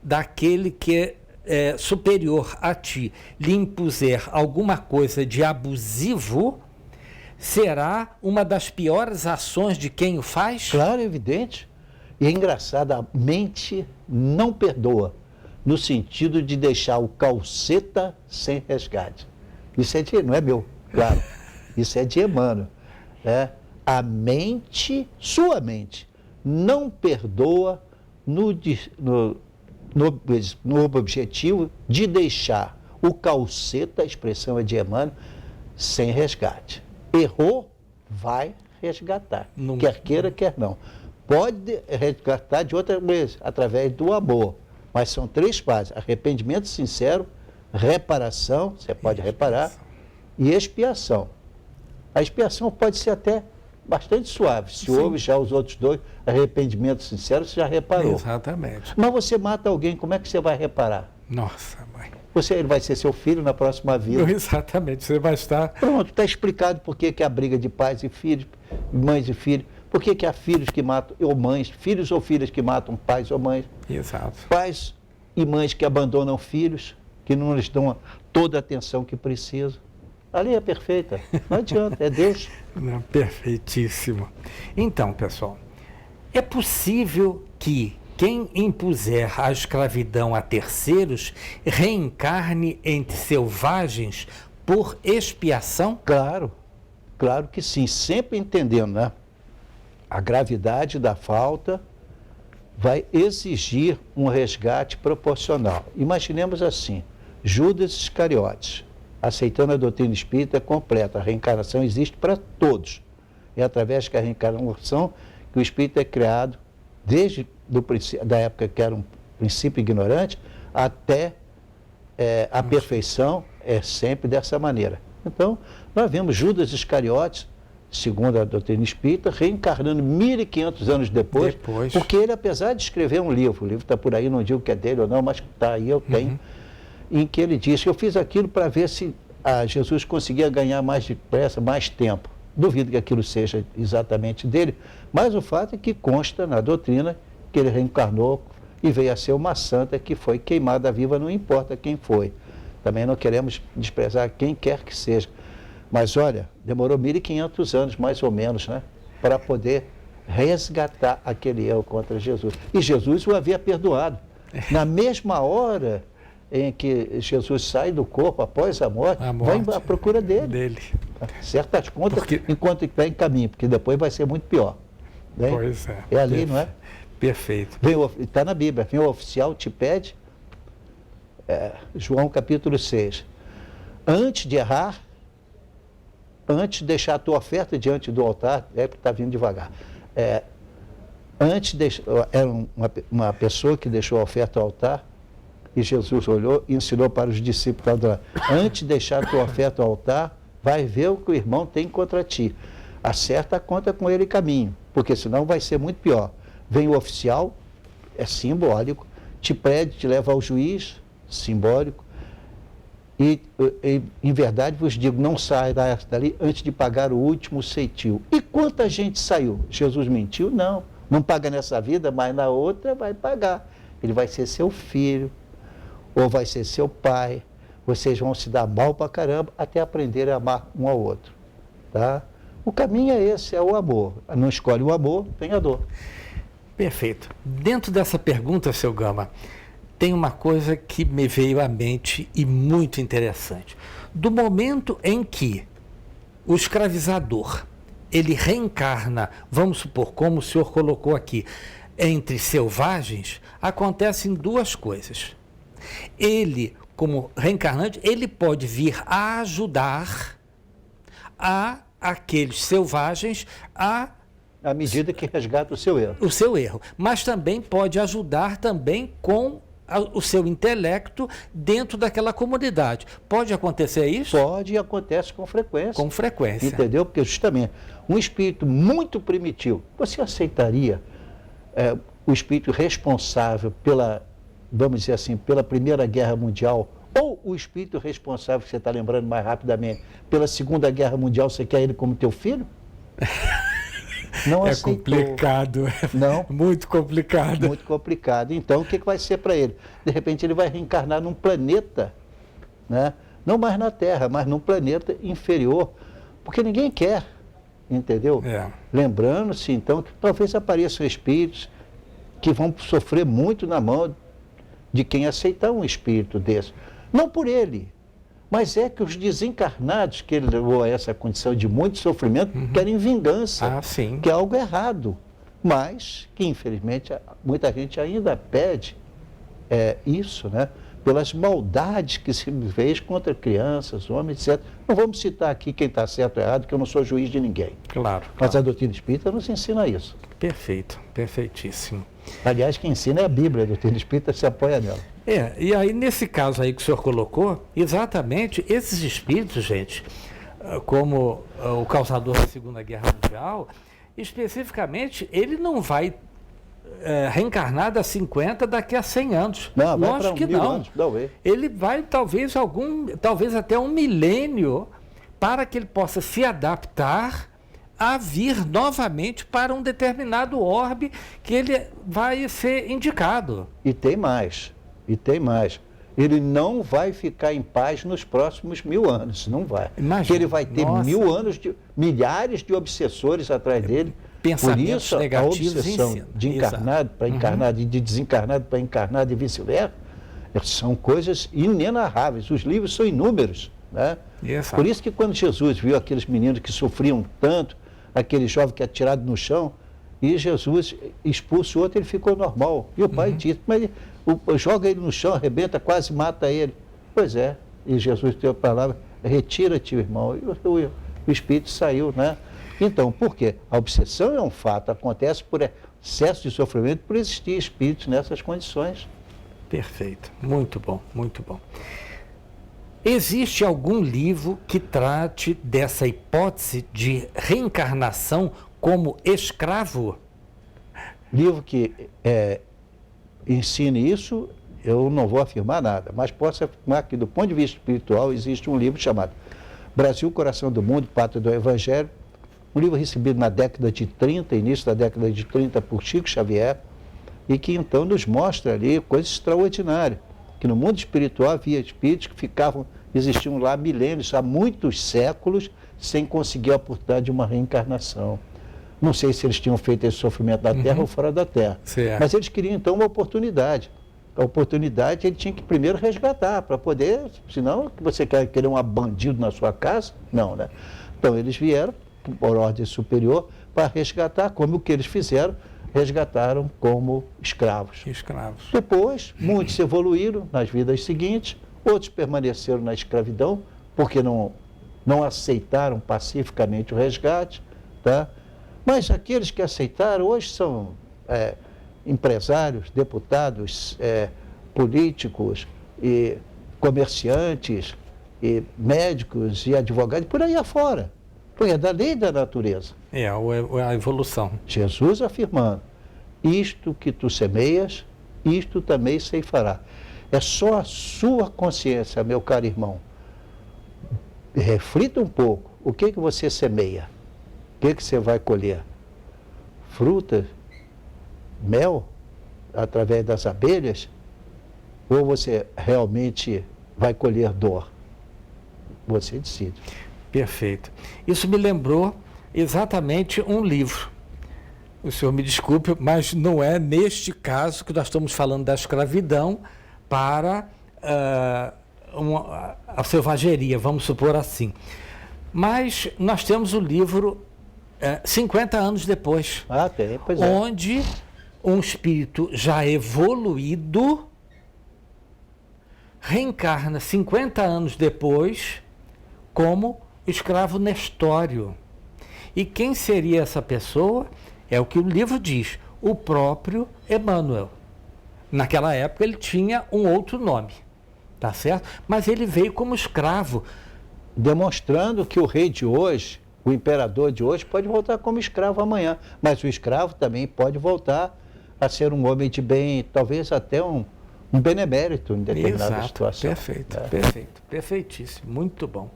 Speaker 3: daquele que é superior a ti, lhe impuser alguma coisa de abusivo, será uma das piores ações de quem o faz?
Speaker 2: Claro, é evidente. E é engraçado, a mente não perdoa, no sentido de deixar o calceta sem resgate. Isso não é meu, claro. Isso é de Emmanuel. A mente, sua mente, não perdoa no objetivo de deixar o calceta, a expressão é de Emmanuel, sem resgate. Errou, vai resgatar.
Speaker 3: Não.
Speaker 2: Quer queira, quer não. Pode resgatar de outra vez, através do amor. Mas são 3 fases: arrependimento sincero, reparação, você pode reparar, e expiação. A expiação pode ser até bastante suave. Se houve já os outros 2, arrependimento sincero, você já reparou.
Speaker 3: Exatamente.
Speaker 2: Mas você mata alguém, como é que você vai reparar?
Speaker 3: Nossa, mãe.
Speaker 2: Ele vai ser seu filho na próxima vida.
Speaker 3: Exatamente, você vai estar...
Speaker 2: Pronto, está explicado por que a briga de pais e filhos, mães e filhos, por que há filhos que matam, ou mães, filhos ou filhas que matam pais ou mães,
Speaker 3: Exato.
Speaker 2: pais e mães que abandonam filhos, que não lhes dão toda a atenção que precisam. Ali é perfeita, não adianta, é Deus.
Speaker 3: Não, perfeitíssimo. Então, pessoal, é possível que quem impuser a escravidão a terceiros reencarne entre selvagens por expiação?
Speaker 2: Claro, claro que sim, sempre entendendo, né? A gravidade da falta vai exigir um resgate proporcional. Imaginemos assim, Judas Iscariotes, aceitando a doutrina espírita completa, a reencarnação existe para todos. É através da reencarnação que o espírito é criado, desde da época que era um princípio ignorante, até a perfeição é sempre dessa maneira. Então, nós vemos Judas Iscariotes, segundo a doutrina espírita, reencarnando 1.500 anos depois, porque ele, apesar de escrever um livro, o livro está por aí, não digo que é dele ou não, mas está aí, eu tenho, em que ele diz que eu fiz aquilo para ver se Jesus conseguia ganhar mais depressa, mais tempo. Duvido que aquilo seja exatamente dele, mas o fato é que consta na doutrina que ele reencarnou e veio a ser uma santa que foi queimada viva, não importa quem foi. Também não queremos desprezar quem quer que seja. Mas olha, demorou 1.500 anos, mais ou menos, né, para poder resgatar aquele erro contra Jesus. E Jesus o havia perdoado. Na mesma hora em que Jesus sai do corpo após a morte vai à procura dele. Certas contas, enquanto está em caminho, porque depois vai ser muito pior. Né?
Speaker 3: Pois é.
Speaker 2: É ali, não é?
Speaker 3: Perfeito.
Speaker 2: Está na Bíblia, vem o oficial, te pede, João capítulo 6, antes de errar, antes de deixar a tua oferta diante do altar, porque está vindo devagar, era uma pessoa que deixou a oferta ao altar, e Jesus olhou e ensinou para os discípulos, antes de deixar a tua oferta ao altar, vai ver o que o irmão tem contra ti. Acerta a conta com ele e caminho, porque senão vai ser muito pior. Vem o oficial, é simbólico, te pede, te leva ao juiz, simbólico, e em verdade vos digo, não sairá dali antes de pagar o último ceitil. E quanta gente saiu? Jesus mentiu? Não paga nessa vida, mas na outra vai pagar. Ele vai ser seu filho, ou vai ser seu pai, vocês vão se dar mal pra caramba até aprender a amar um ao outro. Tá? O caminho é esse, é o amor. Não escolhe o amor, tem a dor.
Speaker 3: Perfeito. Dentro dessa pergunta, seu Gama, tem uma coisa que me veio à mente e muito interessante. Do momento em que o escravizador, ele reencarna, vamos supor, como o senhor colocou aqui, entre selvagens, acontecem duas coisas. Ele, como reencarnante, ele pode vir a ajudar aqueles selvagens
Speaker 2: à medida que resgata o seu erro.
Speaker 3: O seu erro. Mas também pode ajudar também com o seu intelecto dentro daquela comunidade. Pode acontecer isso?
Speaker 2: Pode e acontece com frequência.
Speaker 3: Com frequência.
Speaker 2: Entendeu? Porque justamente um espírito muito primitivo, você aceitaria o espírito responsável pela, vamos dizer assim, pela Primeira Guerra Mundial, ou o espírito responsável, que você está lembrando mais rapidamente, pela Segunda Guerra Mundial, você quer ele como teu filho? Não aceitou.
Speaker 3: Complicado.
Speaker 2: Não?
Speaker 3: Muito complicado.
Speaker 2: Muito complicado. Então, o que vai ser para ele? De repente, ele vai reencarnar num planeta, né? Não mais na Terra, mas num planeta inferior, porque ninguém quer, entendeu? Lembrando-se, então, que talvez apareçam espíritos que vão sofrer muito na mão de quem aceitar um espírito desse. Não por ele, mas é que os desencarnados, que ele levou a essa condição de muito sofrimento, querem vingança, que é algo errado. Mas que, infelizmente, muita gente ainda pede isso, né? Pelas maldades que se fez contra crianças, homens, etc. Não vamos citar aqui quem está certo ou errado, que eu não sou juiz de ninguém.
Speaker 3: Claro.
Speaker 2: Mas a doutrina espírita nos ensina isso.
Speaker 3: Perfeito, perfeitíssimo.
Speaker 2: Aliás, quem ensina é a Bíblia, a doutrina espírita se apoia nela.
Speaker 3: E aí nesse caso aí que o senhor colocou, exatamente esses espíritos, gente, como o causador da Segunda Guerra Mundial, especificamente, ele não vai reencarnar das 50 daqui a 100 anos.
Speaker 2: Não, vai
Speaker 3: lógico que
Speaker 2: 1000
Speaker 3: não.
Speaker 2: anos, não é.
Speaker 3: Ele vai talvez até um milênio para que ele possa se adaptar a vir novamente para um determinado orbe que ele vai ser indicado.
Speaker 2: E tem mais. ele não vai ficar em paz nos próximos 1000 anos, não vai.
Speaker 3: Imagina,
Speaker 2: Porque ele vai ter
Speaker 3: nossa.
Speaker 2: 1000 anos, milhares de obsessores atrás dele.
Speaker 3: Pensamentos
Speaker 2: Por isso, a
Speaker 3: negativos
Speaker 2: obsessão
Speaker 3: ensina.
Speaker 2: de encarnado para encarnado e de desencarnado para encarnado e vice-versa, são coisas inenarráveis. Os livros são inúmeros, né?
Speaker 3: Exato.
Speaker 2: Por isso que quando Jesus viu aqueles meninos que sofriam tanto, aquele jovem que é atirado no chão, e Jesus expulsa o outro, ele ficou normal. E o pai disse, mas joga ele no chão, arrebenta, quase mata ele. Pois é, e Jesus deu a palavra, retira-te, irmão. E o espírito saiu, né? Então, por quê? A obsessão é um fato, acontece por excesso de sofrimento, por existir espíritos nessas condições.
Speaker 3: Perfeito, muito bom, muito bom. Existe algum livro que trate dessa hipótese de reencarnação como escravo?
Speaker 2: Livro que ensine isso, eu não vou afirmar nada, mas posso afirmar que, do ponto de vista espiritual, existe um livro chamado Brasil, Coração do Mundo, Pátria do Evangelho, um livro recebido na década de 30, início da década de 30, por Chico Xavier, e que então nos mostra ali coisas extraordinárias, que no mundo espiritual havia espíritos que existiam lá milênios, há muitos séculos, sem conseguir a oportunidade de uma reencarnação. Não sei se eles tinham feito esse sofrimento na Terra ou fora da Terra,
Speaker 3: Certo.
Speaker 2: mas eles queriam então uma oportunidade. A oportunidade ele tinha que primeiro resgatar, para poder, senão você quer querer um bandido na sua casa? Não, né? Então eles vieram, por ordem superior, para resgatar, como o que eles fizeram, resgataram como escravos.
Speaker 3: Escravos.
Speaker 2: Depois, muitos evoluíram nas vidas seguintes, outros permaneceram na escravidão, porque não aceitaram pacificamente o resgate, tá? Mas aqueles que aceitaram hoje são empresários, deputados, políticos, e comerciantes, e médicos e advogados, por aí afora. Porque é da lei da natureza.
Speaker 3: É a evolução.
Speaker 2: Jesus afirmando, isto que tu semeias, isto também ceifará. É só a sua consciência, meu caro irmão. Reflita um pouco, o que você semeia? O que você vai colher? Frutas? Mel? Através das abelhas? Ou você realmente vai colher dor? Você decide.
Speaker 3: Perfeito. Isso me lembrou exatamente um livro. O senhor me desculpe, mas não é neste caso que nós estamos falando da escravidão para a selvageria, vamos supor assim. Mas nós temos o livro 50 anos depois,
Speaker 2: Tem, pois é.
Speaker 3: onde um espírito já evoluído reencarna 50 anos depois como escravo Nestório. E quem seria essa pessoa? É o que o livro diz, o próprio Emmanuel. Naquela época ele tinha um outro nome, tá certo? Mas ele veio como escravo.
Speaker 2: Demonstrando que o rei de hoje, o imperador de hoje, pode voltar como escravo amanhã. Mas o escravo também pode voltar a ser um homem de bem, talvez até um benemérito em determinada
Speaker 3: Exato,
Speaker 2: situação.
Speaker 3: perfeito, perfeito, perfeitíssimo, muito bom.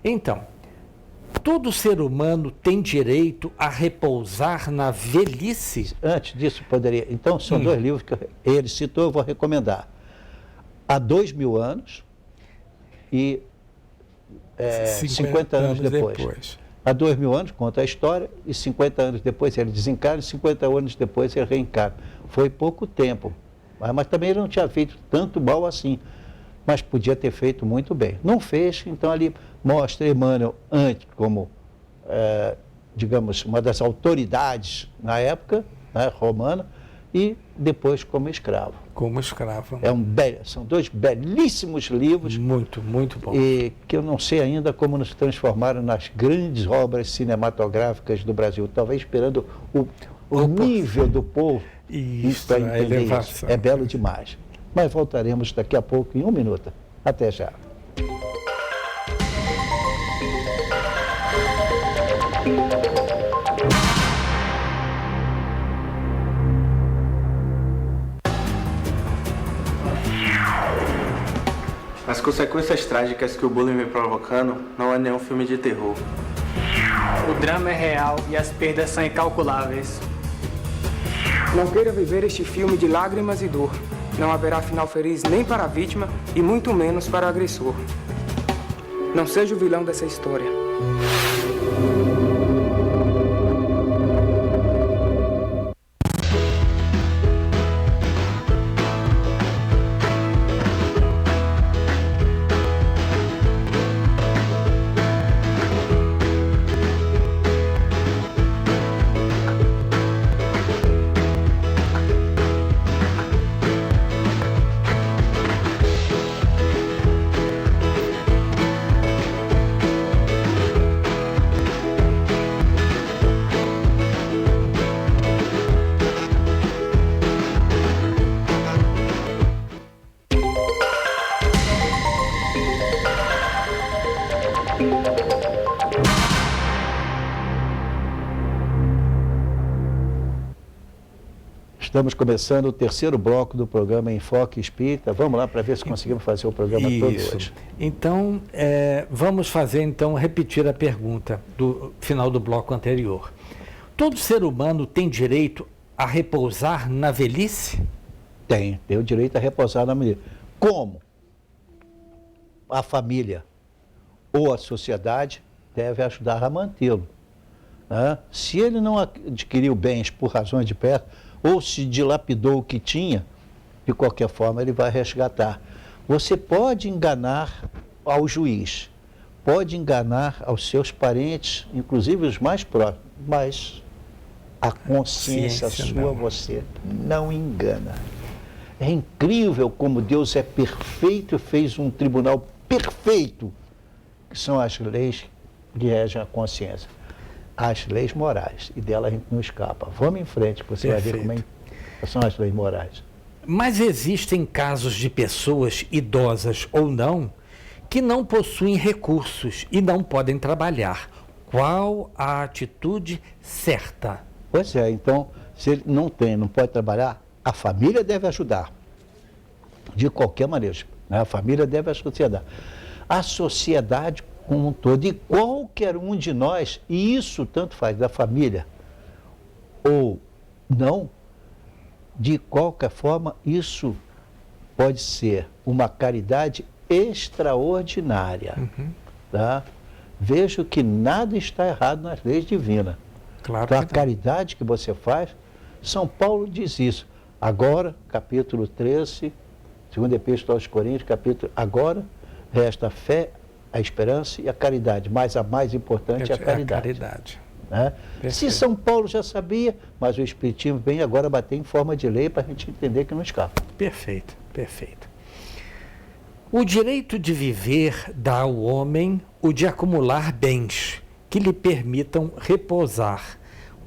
Speaker 3: Então, todo ser humano tem direito a repousar na velhice?
Speaker 2: Antes disso, poderia... Então, são dois livros que ele citou, eu vou recomendar. Há 2000 anos e 50 anos depois. Há 2000 anos conta a história e 50 anos depois ele desencarna e 50 anos depois ele reencarna. Foi pouco tempo, mas também ele não tinha feito tanto mal assim, mas podia ter feito muito bem. Não fez, então ali mostra Emmanuel antes como, digamos, uma das autoridades na época, né, romana, e depois como escravo.
Speaker 3: Como escravo.
Speaker 2: São dois belíssimos livros.
Speaker 3: Muito, muito bom.
Speaker 2: E que eu não sei ainda como nos transformaram nas grandes obras cinematográficas do Brasil. Talvez esperando o nível do povo para entender isso. É belo demais. Mas voltaremos daqui a pouco, em 1 minuto. Até já.
Speaker 6: As consequências trágicas que o bullying vem provocando não é nenhum filme de terror.
Speaker 7: O drama é real e as perdas são incalculáveis.
Speaker 8: Não queira viver este filme de lágrimas e dor. Não haverá final feliz nem para a vítima e muito menos para o agressor. Não seja o vilão dessa história.
Speaker 2: Estamos começando o terceiro bloco do programa Enfoque Espírita. Vamos lá para ver se conseguimos fazer o programa todo hoje.
Speaker 3: Então, vamos repetir a pergunta do final do bloco anterior. Todo ser humano tem direito a repousar na velhice?
Speaker 2: Tem o direito a repousar na velhice. Como? A família ou a sociedade deve ajudar a mantê-lo. Né? Se ele não adquiriu bens por razões de perto, ou se dilapidou o que tinha, de qualquer forma ele vai resgatar. Você pode enganar ao juiz, pode enganar aos seus parentes, inclusive os mais próximos, mas a consciência sua você não engana. É incrível como Deus é perfeito e fez um tribunal perfeito, que são as leis que regem a consciência. As leis morais, e dela a gente não escapa. Vamos em frente, que você vai ver como são as leis morais.
Speaker 3: Mas existem casos de pessoas, idosas ou não, que não possuem recursos e não podem trabalhar. Qual a atitude certa?
Speaker 2: Pois é, então, se ele não pode trabalhar, a família deve ajudar. De qualquer maneira, né? A família deve ajudar. A sociedade como um todo, e qualquer um de nós, e isso tanto faz da família ou não, de qualquer forma, isso pode ser uma caridade extraordinária. Tá? Vejo que nada está errado nas leis divinas.
Speaker 3: Claro
Speaker 2: então,
Speaker 3: que
Speaker 2: a caridade que você faz, São Paulo diz isso. Agora, capítulo 13, segunda epístola aos Coríntios, agora resta a fé, a esperança e a caridade, mas a mais importante é a caridade. Né? Se São Paulo já sabia, mas o Espiritismo vem agora bater em forma de lei para a gente entender que não escapa.
Speaker 3: Perfeito, perfeito. O direito de viver dá ao homem o de acumular bens que lhe permitam repousar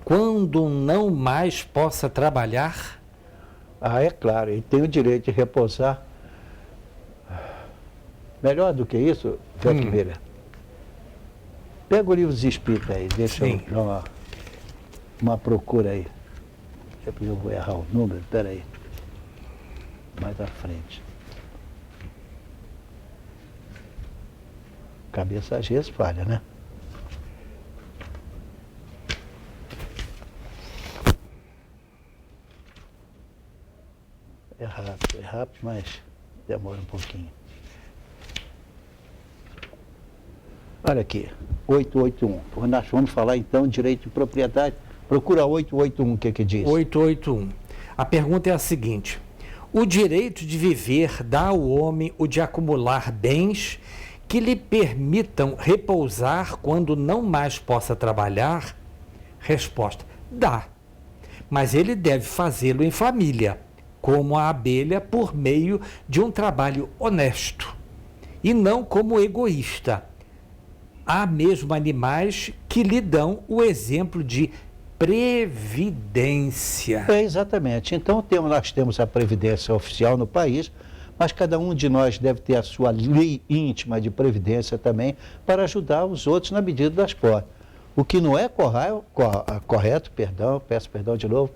Speaker 3: quando não mais possa trabalhar?
Speaker 2: É claro, ele tem o direito de repousar. Melhor do que isso, Beck Miller. Pega o livro dos Espíritos aí, deixa eu dar uma procura aí. Eu vou errar o número, peraí. Mais à frente. Cabeça às vezes falha, né? É rápido, mas demora um pouquinho. Olha aqui, 881. Nós vamos falar então de direito de propriedade. Procura 881, o que diz?
Speaker 3: 881. A pergunta é a seguinte: o direito de viver dá ao homem o de acumular bens que lhe permitam repousar quando não mais possa trabalhar? Resposta: dá. Mas ele deve fazê-lo em família, como a abelha, por meio de um trabalho honesto, e não como egoísta. Há mesmo animais que lhe dão o exemplo de previdência.
Speaker 2: Exatamente. Então nós temos a previdência oficial no país, mas cada um de nós deve ter a sua lei íntima de previdência também para ajudar os outros na medida das posses. O que não é correto, peço perdão de novo,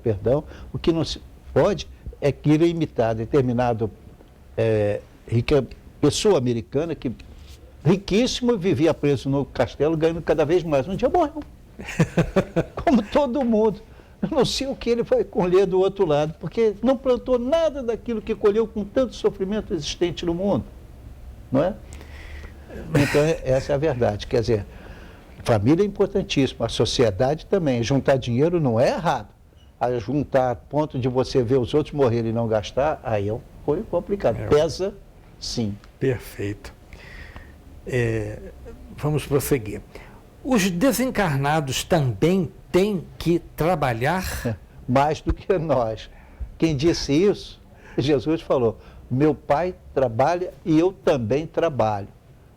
Speaker 2: o que não se pode é querer imitar determinado pessoa americana que riquíssimo, vivia preso no castelo, ganhando cada vez mais. Um dia morreu. Como todo mundo. Eu não sei o que ele vai colher do outro lado, porque não plantou nada daquilo que colheu com tanto sofrimento existente no mundo. Não é? Então, essa é a verdade. Quer dizer, família é importantíssima, a sociedade também. Juntar dinheiro não é errado. A juntar a ponto de você ver os outros morrerem e não gastar, aí foi complicado. Pesa, sim.
Speaker 3: Perfeito. Vamos prosseguir. Os desencarnados também têm que trabalhar?
Speaker 2: Mais do que nós. Quem disse isso, Jesus falou, meu pai trabalha e eu também trabalho.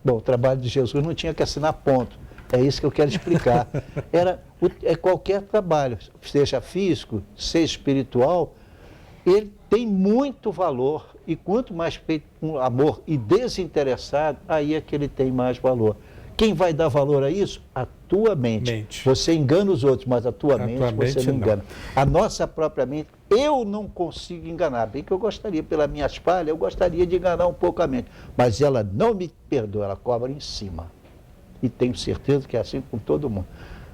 Speaker 2: Bom, o trabalho de Jesus não tinha que assinar ponto. É isso que eu quero explicar. É qualquer trabalho, seja físico, seja espiritual, ele tem muito valor. E quanto mais feito com amor e desinteressado, aí é que ele tem mais valor. Quem vai dar valor a isso? A tua mente. Você engana os outros, mas a tua mente você não engana. A nossa própria mente, eu não consigo enganar. Bem que eu gostaria, pelas minhas falhas, eu gostaria de enganar um pouco a mente. Mas ela não me perdoa, ela cobra em cima. E tenho certeza que é assim com todo mundo.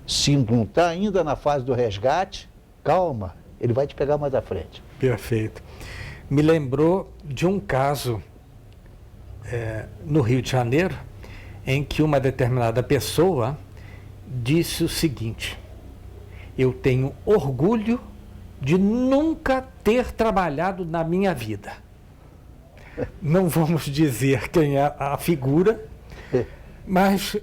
Speaker 2: Se não está ainda na fase do resgate, calma, ele vai te pegar mais à frente.
Speaker 3: Perfeito. Me lembrou de um caso no Rio de Janeiro, em que uma determinada pessoa disse o seguinte: eu tenho orgulho de nunca ter trabalhado na minha vida. Não vamos dizer quem é a figura, mas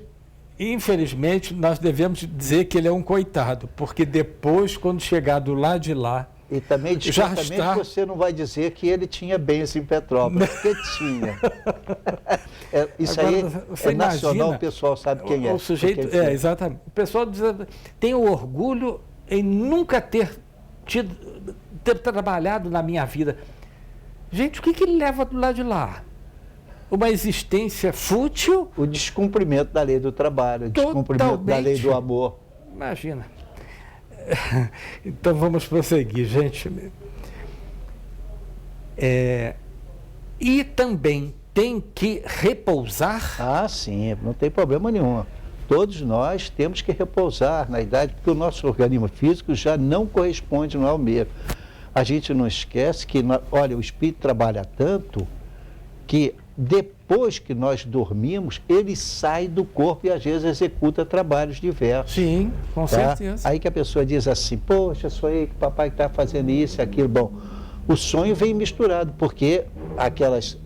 Speaker 3: infelizmente nós devemos dizer que ele é um coitado, porque depois, quando chegar do lado de lá,
Speaker 2: e também, você não vai dizer que ele tinha bens em Petrópolis, porque tinha. Isso
Speaker 3: agora,
Speaker 2: aí é nacional, o pessoal sabe quem é.
Speaker 3: O sujeito, exatamente. O pessoal diz, tem orgulho em nunca ter trabalhado na minha vida. Gente, o que ele leva do lado de lá? Uma existência fútil?
Speaker 2: O descumprimento da lei do trabalho, o descumprimento da lei do amor.
Speaker 3: Imagina. Então vamos prosseguir, gente. E também tem que repousar?
Speaker 2: Ah, sim, não tem problema nenhum. Todos nós temos que repousar na idade, porque o nosso organismo físico já não corresponde, não é o mesmo. A gente não esquece que, olha, o espírito trabalha tanto que depois que nós dormimos, ele sai do corpo e às vezes executa trabalhos diversos.
Speaker 3: Sim, com certeza.
Speaker 2: Aí que a pessoa diz assim, poxa, sonhei que o papai está fazendo isso e aquilo. Bom, o sonho vem misturado, porque aquelas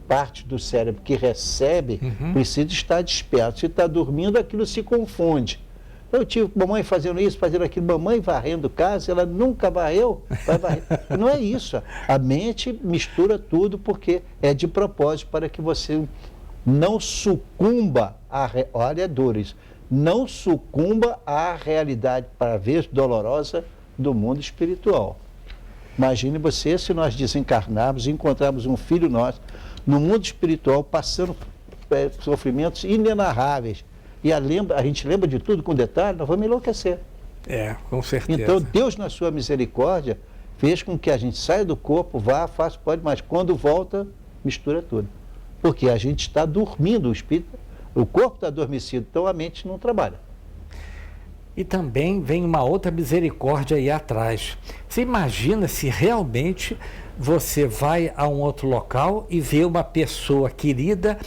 Speaker 2: partes do cérebro que recebe precisa estar desperto. Se está dormindo, aquilo se confunde. Eu tive mamãe fazendo isso, fazendo aquilo, mamãe varrendo casa, ela nunca varreu, vai varrer. Não é isso. A mente mistura tudo porque é de propósito para que você não sucumba olha, é duro isso, não sucumba à realidade, para ver, dolorosa do mundo espiritual. Imagine você, se nós desencarnarmos e encontrarmos um filho nosso no mundo espiritual passando sofrimentos inenarráveis. E a gente lembra de tudo com detalhe, nós vamos enlouquecer.
Speaker 3: Com certeza.
Speaker 2: Então, Deus, na sua misericórdia, fez com que a gente saia do corpo, vá, faça, pode, mas quando volta, mistura tudo. Porque a gente está dormindo, o corpo está adormecido, então a mente não trabalha.
Speaker 3: E também vem uma outra misericórdia aí atrás. Você imagina se realmente você vai a um outro local e vê uma pessoa querida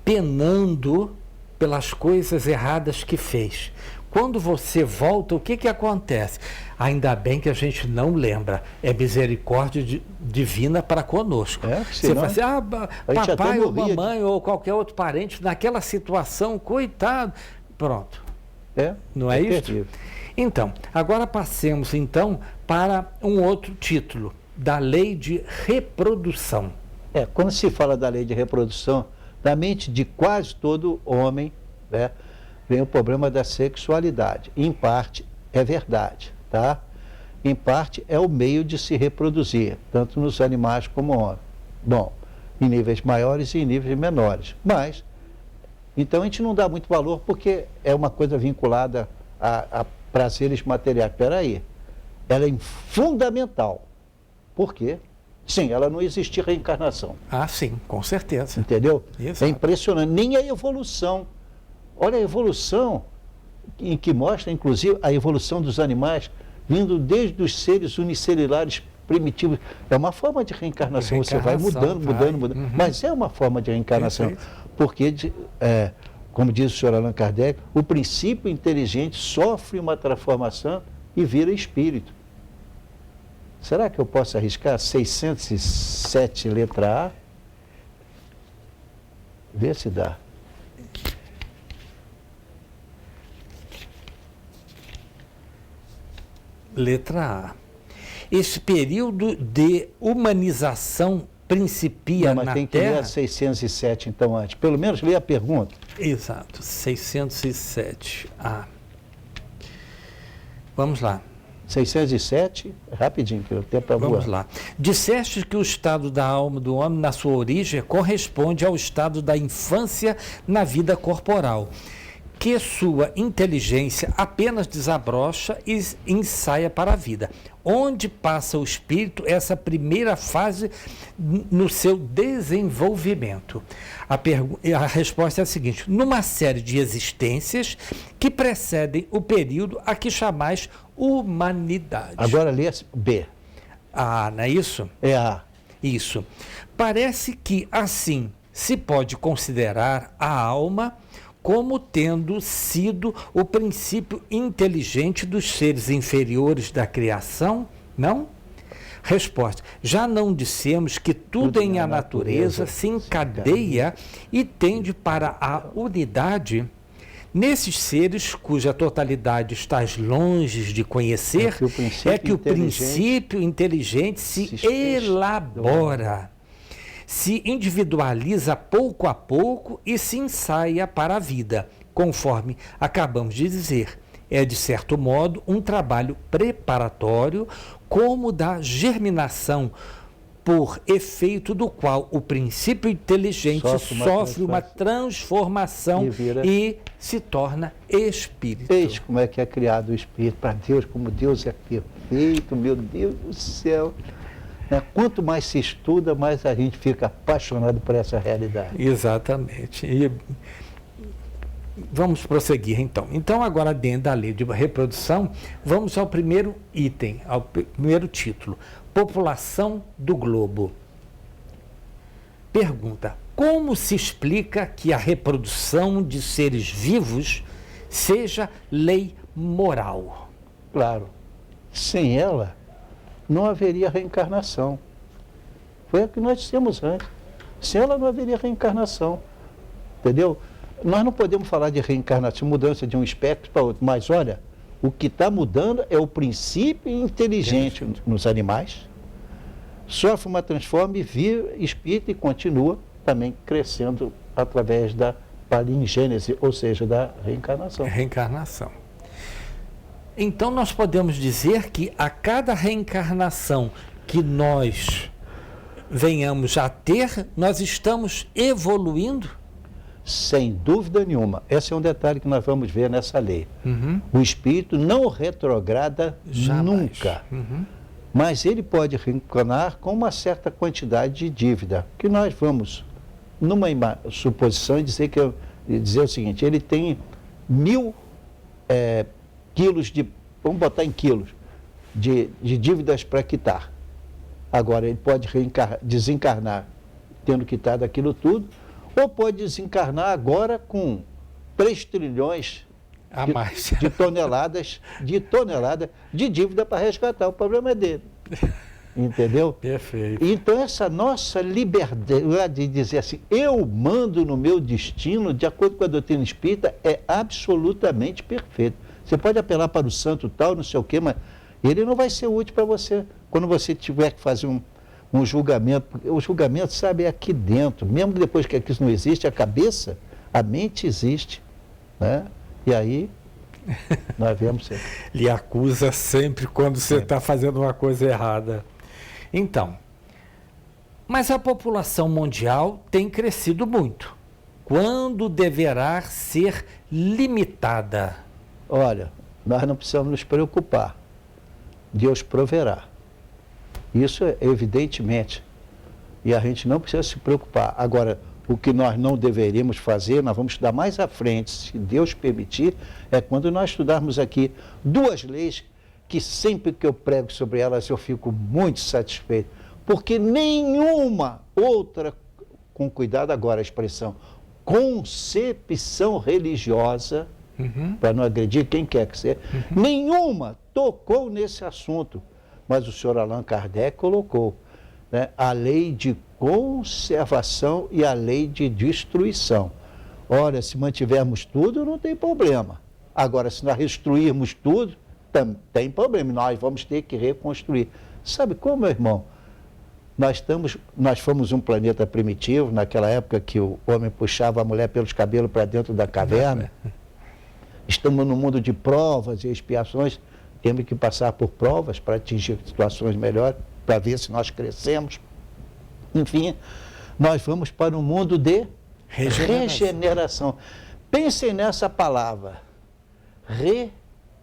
Speaker 3: penando pelas coisas erradas que fez. Quando você volta, o que acontece? Ainda bem que a gente não lembra. É misericórdia divina para conosco. Você fala assim, papai ou mamãe ou qualquer outro parente naquela situação, coitado. Pronto. Não é isso?
Speaker 2: Terrível.
Speaker 3: Então, agora passemos então para um outro título, da lei de reprodução.
Speaker 2: Quando se fala da lei de reprodução, na mente de quase todo homem, vem o problema da sexualidade. Em parte é verdade, tá? Em parte é o meio de se reproduzir, tanto nos animais como no homem. Bom, em níveis maiores e em níveis menores. Mas, então a gente não dá muito valor porque é uma coisa vinculada a prazeres materiais. Espera aí, ela é fundamental. Por quê? Sim, ela não existe reencarnação.
Speaker 3: Sim, com certeza.
Speaker 2: Entendeu?
Speaker 3: Exato.
Speaker 2: É impressionante. Nem a evolução. Olha a evolução, em que mostra, inclusive, a evolução dos animais. vindo desde os seres unicelulares primitivos. É uma forma de reencarnação, você vai mudando. Mas é uma forma de reencarnação.
Speaker 3: Perfeito.
Speaker 2: Porque, como diz o senhor Allan Kardec, o princípio inteligente sofre uma transformação e vira espírito. Será que eu posso arriscar 607 letra A? Vê se dá.
Speaker 3: Letra A. Esse período de humanização principia
Speaker 2: Não, mas
Speaker 3: na
Speaker 2: tem que ler
Speaker 3: Terra...
Speaker 2: a 607 então antes. Pelo menos ler a pergunta.
Speaker 3: Exato, 607A. Vamos lá.
Speaker 2: 607, rapidinho, que o tempo é voar.
Speaker 3: Vamos lá. Disseste que o estado da alma do homem, na sua origem, corresponde ao estado da infância na vida corporal, que sua inteligência apenas desabrocha e ensaia para a vida. Onde passa o espírito essa primeira fase no seu desenvolvimento? A resposta é a seguinte: numa série de existências que precedem o período a que chamais humanidade.
Speaker 2: Agora lê B.
Speaker 3: Ah, não é isso?
Speaker 2: É A.
Speaker 3: Isso. Parece que, assim, se pode considerar a alma como tendo sido o princípio inteligente dos seres inferiores da criação, não? Resposta: já não dissemos que tudo em a natureza se encadeia e tende para a unidade? Nesses seres cuja totalidade estás longe de conhecer, é que o princípio inteligente se elabora, se individualiza pouco a pouco e se ensaia para a vida, conforme acabamos de dizer. É, de certo modo, um trabalho preparatório, como da germinação, por efeito do qual o princípio inteligente sofre uma transformação e se torna espírito.
Speaker 2: Eis como é que é criado o espírito. Para Deus, como Deus é perfeito, meu Deus do céu. Quanto mais se estuda, mais a gente fica apaixonado por essa realidade.
Speaker 3: Exatamente. E vamos prosseguir, então. Então, agora, dentro da lei de reprodução, vamos ao primeiro item, ao primeiro título: População do Globo. Pergunta: como se explica que a reprodução de seres vivos seja lei moral?
Speaker 2: Claro. Sem ela, não haveria reencarnação. Foi o que nós dissemos antes. Sem ela não haveria reencarnação. Entendeu? Nós não podemos falar de reencarnação, mudança de um espectro para outro, mas olha, o que está mudando é o princípio inteligente nos animais, sofre uma transforma e vira espírito e continua também crescendo através da palingênese, ou seja, da reencarnação.
Speaker 3: Reencarnação. Então nós podemos dizer que a cada reencarnação que nós venhamos a ter, nós estamos evoluindo?
Speaker 2: Sem dúvida nenhuma. Esse é um detalhe que nós vamos ver nessa lei. O espírito não retrograda nunca. Mas ele pode reencarnar com uma certa quantidade de dívida, que nós vamos, numa suposição, dizer o seguinte: ele tem 1000 quilos de, vamos botar em quilos, de dívidas para quitar. Agora, ele pode desencarnar tendo quitado aquilo tudo, ou pode desencarnar agora com 3 trilhões
Speaker 3: a mais
Speaker 2: de toneladas de dívida para resgatar. O problema é dele. Entendeu?
Speaker 3: Perfeito.
Speaker 2: Então, essa nossa liberdade de dizer assim, eu mando no meu destino, de acordo com a doutrina espírita, é absolutamente perfeito. Você pode apelar para o santo tal, não sei o quê, mas ele não vai ser útil para você. Quando você tiver que fazer um julgamento, o julgamento, sabe, é aqui dentro. Mesmo depois que isso não existe, a cabeça, a mente existe, né? E aí, nós vemos sempre.
Speaker 3: Lhe acusa sempre quando você está fazendo uma coisa errada. Então, mas a população mundial tem crescido muito. Quando deverá ser limitada?
Speaker 2: Olha, nós não precisamos nos preocupar. Deus proverá. Isso é evidentemente. E a gente não precisa se preocupar. Agora, o que nós não deveríamos fazer, nós vamos estudar mais à frente, se Deus permitir, é quando nós estudarmos aqui 2 leis que sempre que eu prego sobre elas eu fico muito satisfeito, porque nenhuma outra, com cuidado agora a expressão, concepção religiosa, para não agredir quem quer que seja, nenhuma tocou nesse assunto. Mas o senhor Allan Kardec colocou, né, a lei de conservação e a lei de destruição. Olha, se mantivermos tudo, não tem problema. Agora, se nós destruirmos tudo, tem problema. Nós vamos ter que reconstruir. Sabe como, meu irmão? Nós fomos um planeta primitivo, naquela época que o homem puxava a mulher pelos cabelos para dentro da caverna. Estamos num mundo de provas e expiações. Temos que passar por provas para atingir situações melhores, para ver se nós crescemos. Enfim, nós vamos para um mundo de regeneração. Pensem nessa palavra,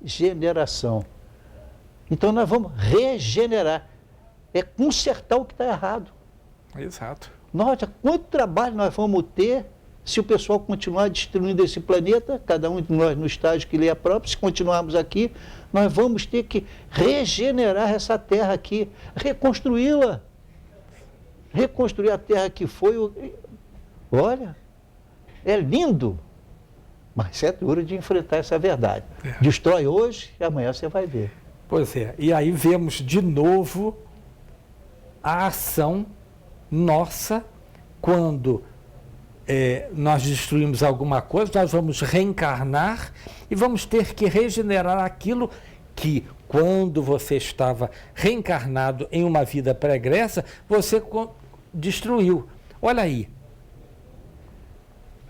Speaker 2: regeneração. Então nós vamos regenerar, é consertar o que está errado.
Speaker 3: Exato.
Speaker 2: Nossa, quanto trabalho nós vamos ter se o pessoal continuar destruindo esse planeta, cada um de nós no estágio que lhe é próprio. Se continuarmos aqui, nós vamos ter que regenerar essa terra aqui, reconstruí-la. Reconstruir a terra que foi. Olha, é lindo, mas é duro de enfrentar essa verdade. Destrói hoje e amanhã você vai ver.
Speaker 3: Pois é, e aí vemos de novo a ação nossa quando nós destruímos alguma coisa, nós vamos reencarnar e vamos ter que regenerar aquilo que, quando você estava reencarnado em uma vida pregressa, você destruiu. Olha aí,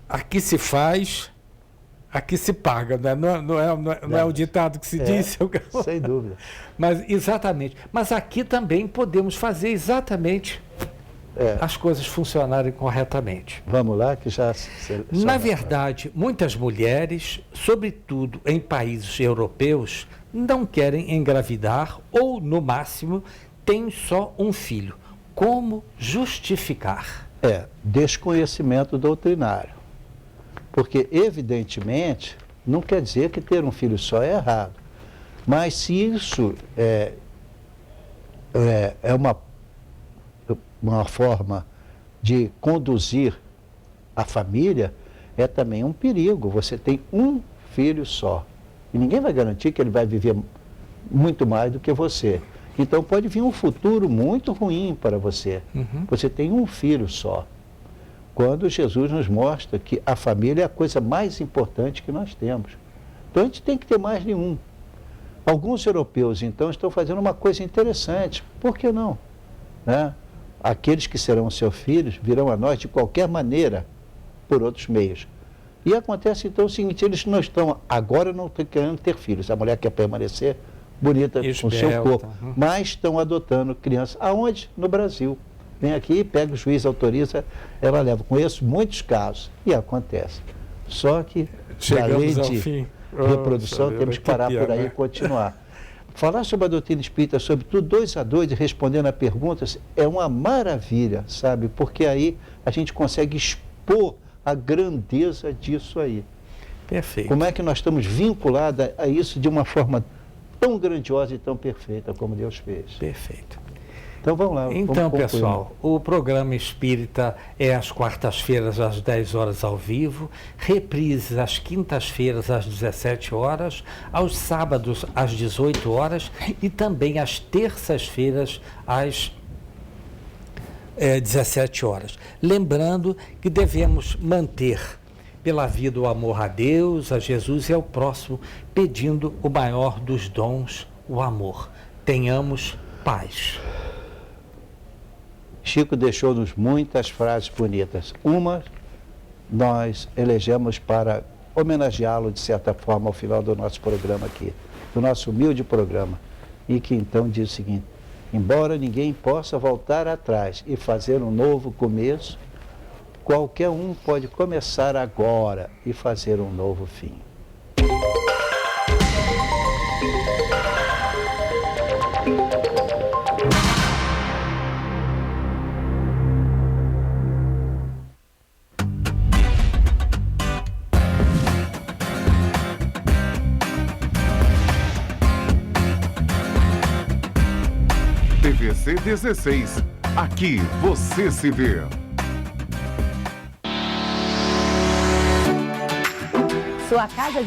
Speaker 3: aqui se faz, aqui se paga, né? Não é o ditado que se diz?
Speaker 2: Sem dúvida.
Speaker 3: Mas, exatamente. Mas aqui também podemos fazer exatamente as coisas funcionarem corretamente.
Speaker 2: Vamos lá, que já...
Speaker 3: Na verdade, muitas mulheres, sobretudo em países europeus, não querem engravidar ou, no máximo, têm só um filho. Como justificar?
Speaker 2: Desconhecimento doutrinário. Porque, evidentemente, não quer dizer que ter um filho só é errado. Mas se isso é uma forma de conduzir a família, é também um perigo. Você tem um filho só. E ninguém vai garantir que ele vai viver muito mais do que você. Então pode vir um futuro muito ruim para você. Você tem um filho só. Quando Jesus nos mostra que a família é a coisa mais importante que nós temos. Então a gente tem que ter mais de um. Alguns europeus, então, estão fazendo uma coisa interessante. Por que não? Né? Aqueles que serão seus filhos virão a nós de qualquer maneira, por outros meios. E acontece então o seguinte, eles não estão, agora não estão querendo ter filhos. A mulher quer permanecer bonita com o seu corpo, mas estão adotando crianças. Aonde? No Brasil. Vem aqui, pega o juiz, autoriza, ela leva. Conheço muitos casos e acontece. Só que a lei de reprodução temos que parar por aí e continuar. Falar sobre a doutrina espírita, sobretudo 2 a 2, respondendo a perguntas, é uma maravilha, sabe? Porque aí a gente consegue expor a grandeza disso aí.
Speaker 3: Perfeito.
Speaker 2: Como é que nós estamos vinculados a isso de uma forma tão grandiosa e tão perfeita como Deus fez.
Speaker 3: Perfeito.
Speaker 2: Então vamos lá.
Speaker 3: Então, pessoal, o programa Espírita é às quartas-feiras às 10 horas ao vivo, reprises às quintas-feiras às 17 horas, aos sábados às 18 horas e também às terças-feiras às 17 horas. Lembrando que devemos manter pela vida o amor a Deus, a Jesus e ao próximo, pedindo o maior dos dons, o amor. Tenhamos paz.
Speaker 2: Chico deixou-nos muitas frases bonitas. Uma, nós elegemos para homenageá-lo, de certa forma, ao final do nosso programa aqui, do nosso humilde programa, e que então diz o seguinte: embora ninguém possa voltar atrás e fazer um novo começo, qualquer um pode começar agora e fazer um novo fim.
Speaker 1: TVC 16. Aqui você se vê.
Speaker 9: Sua casa de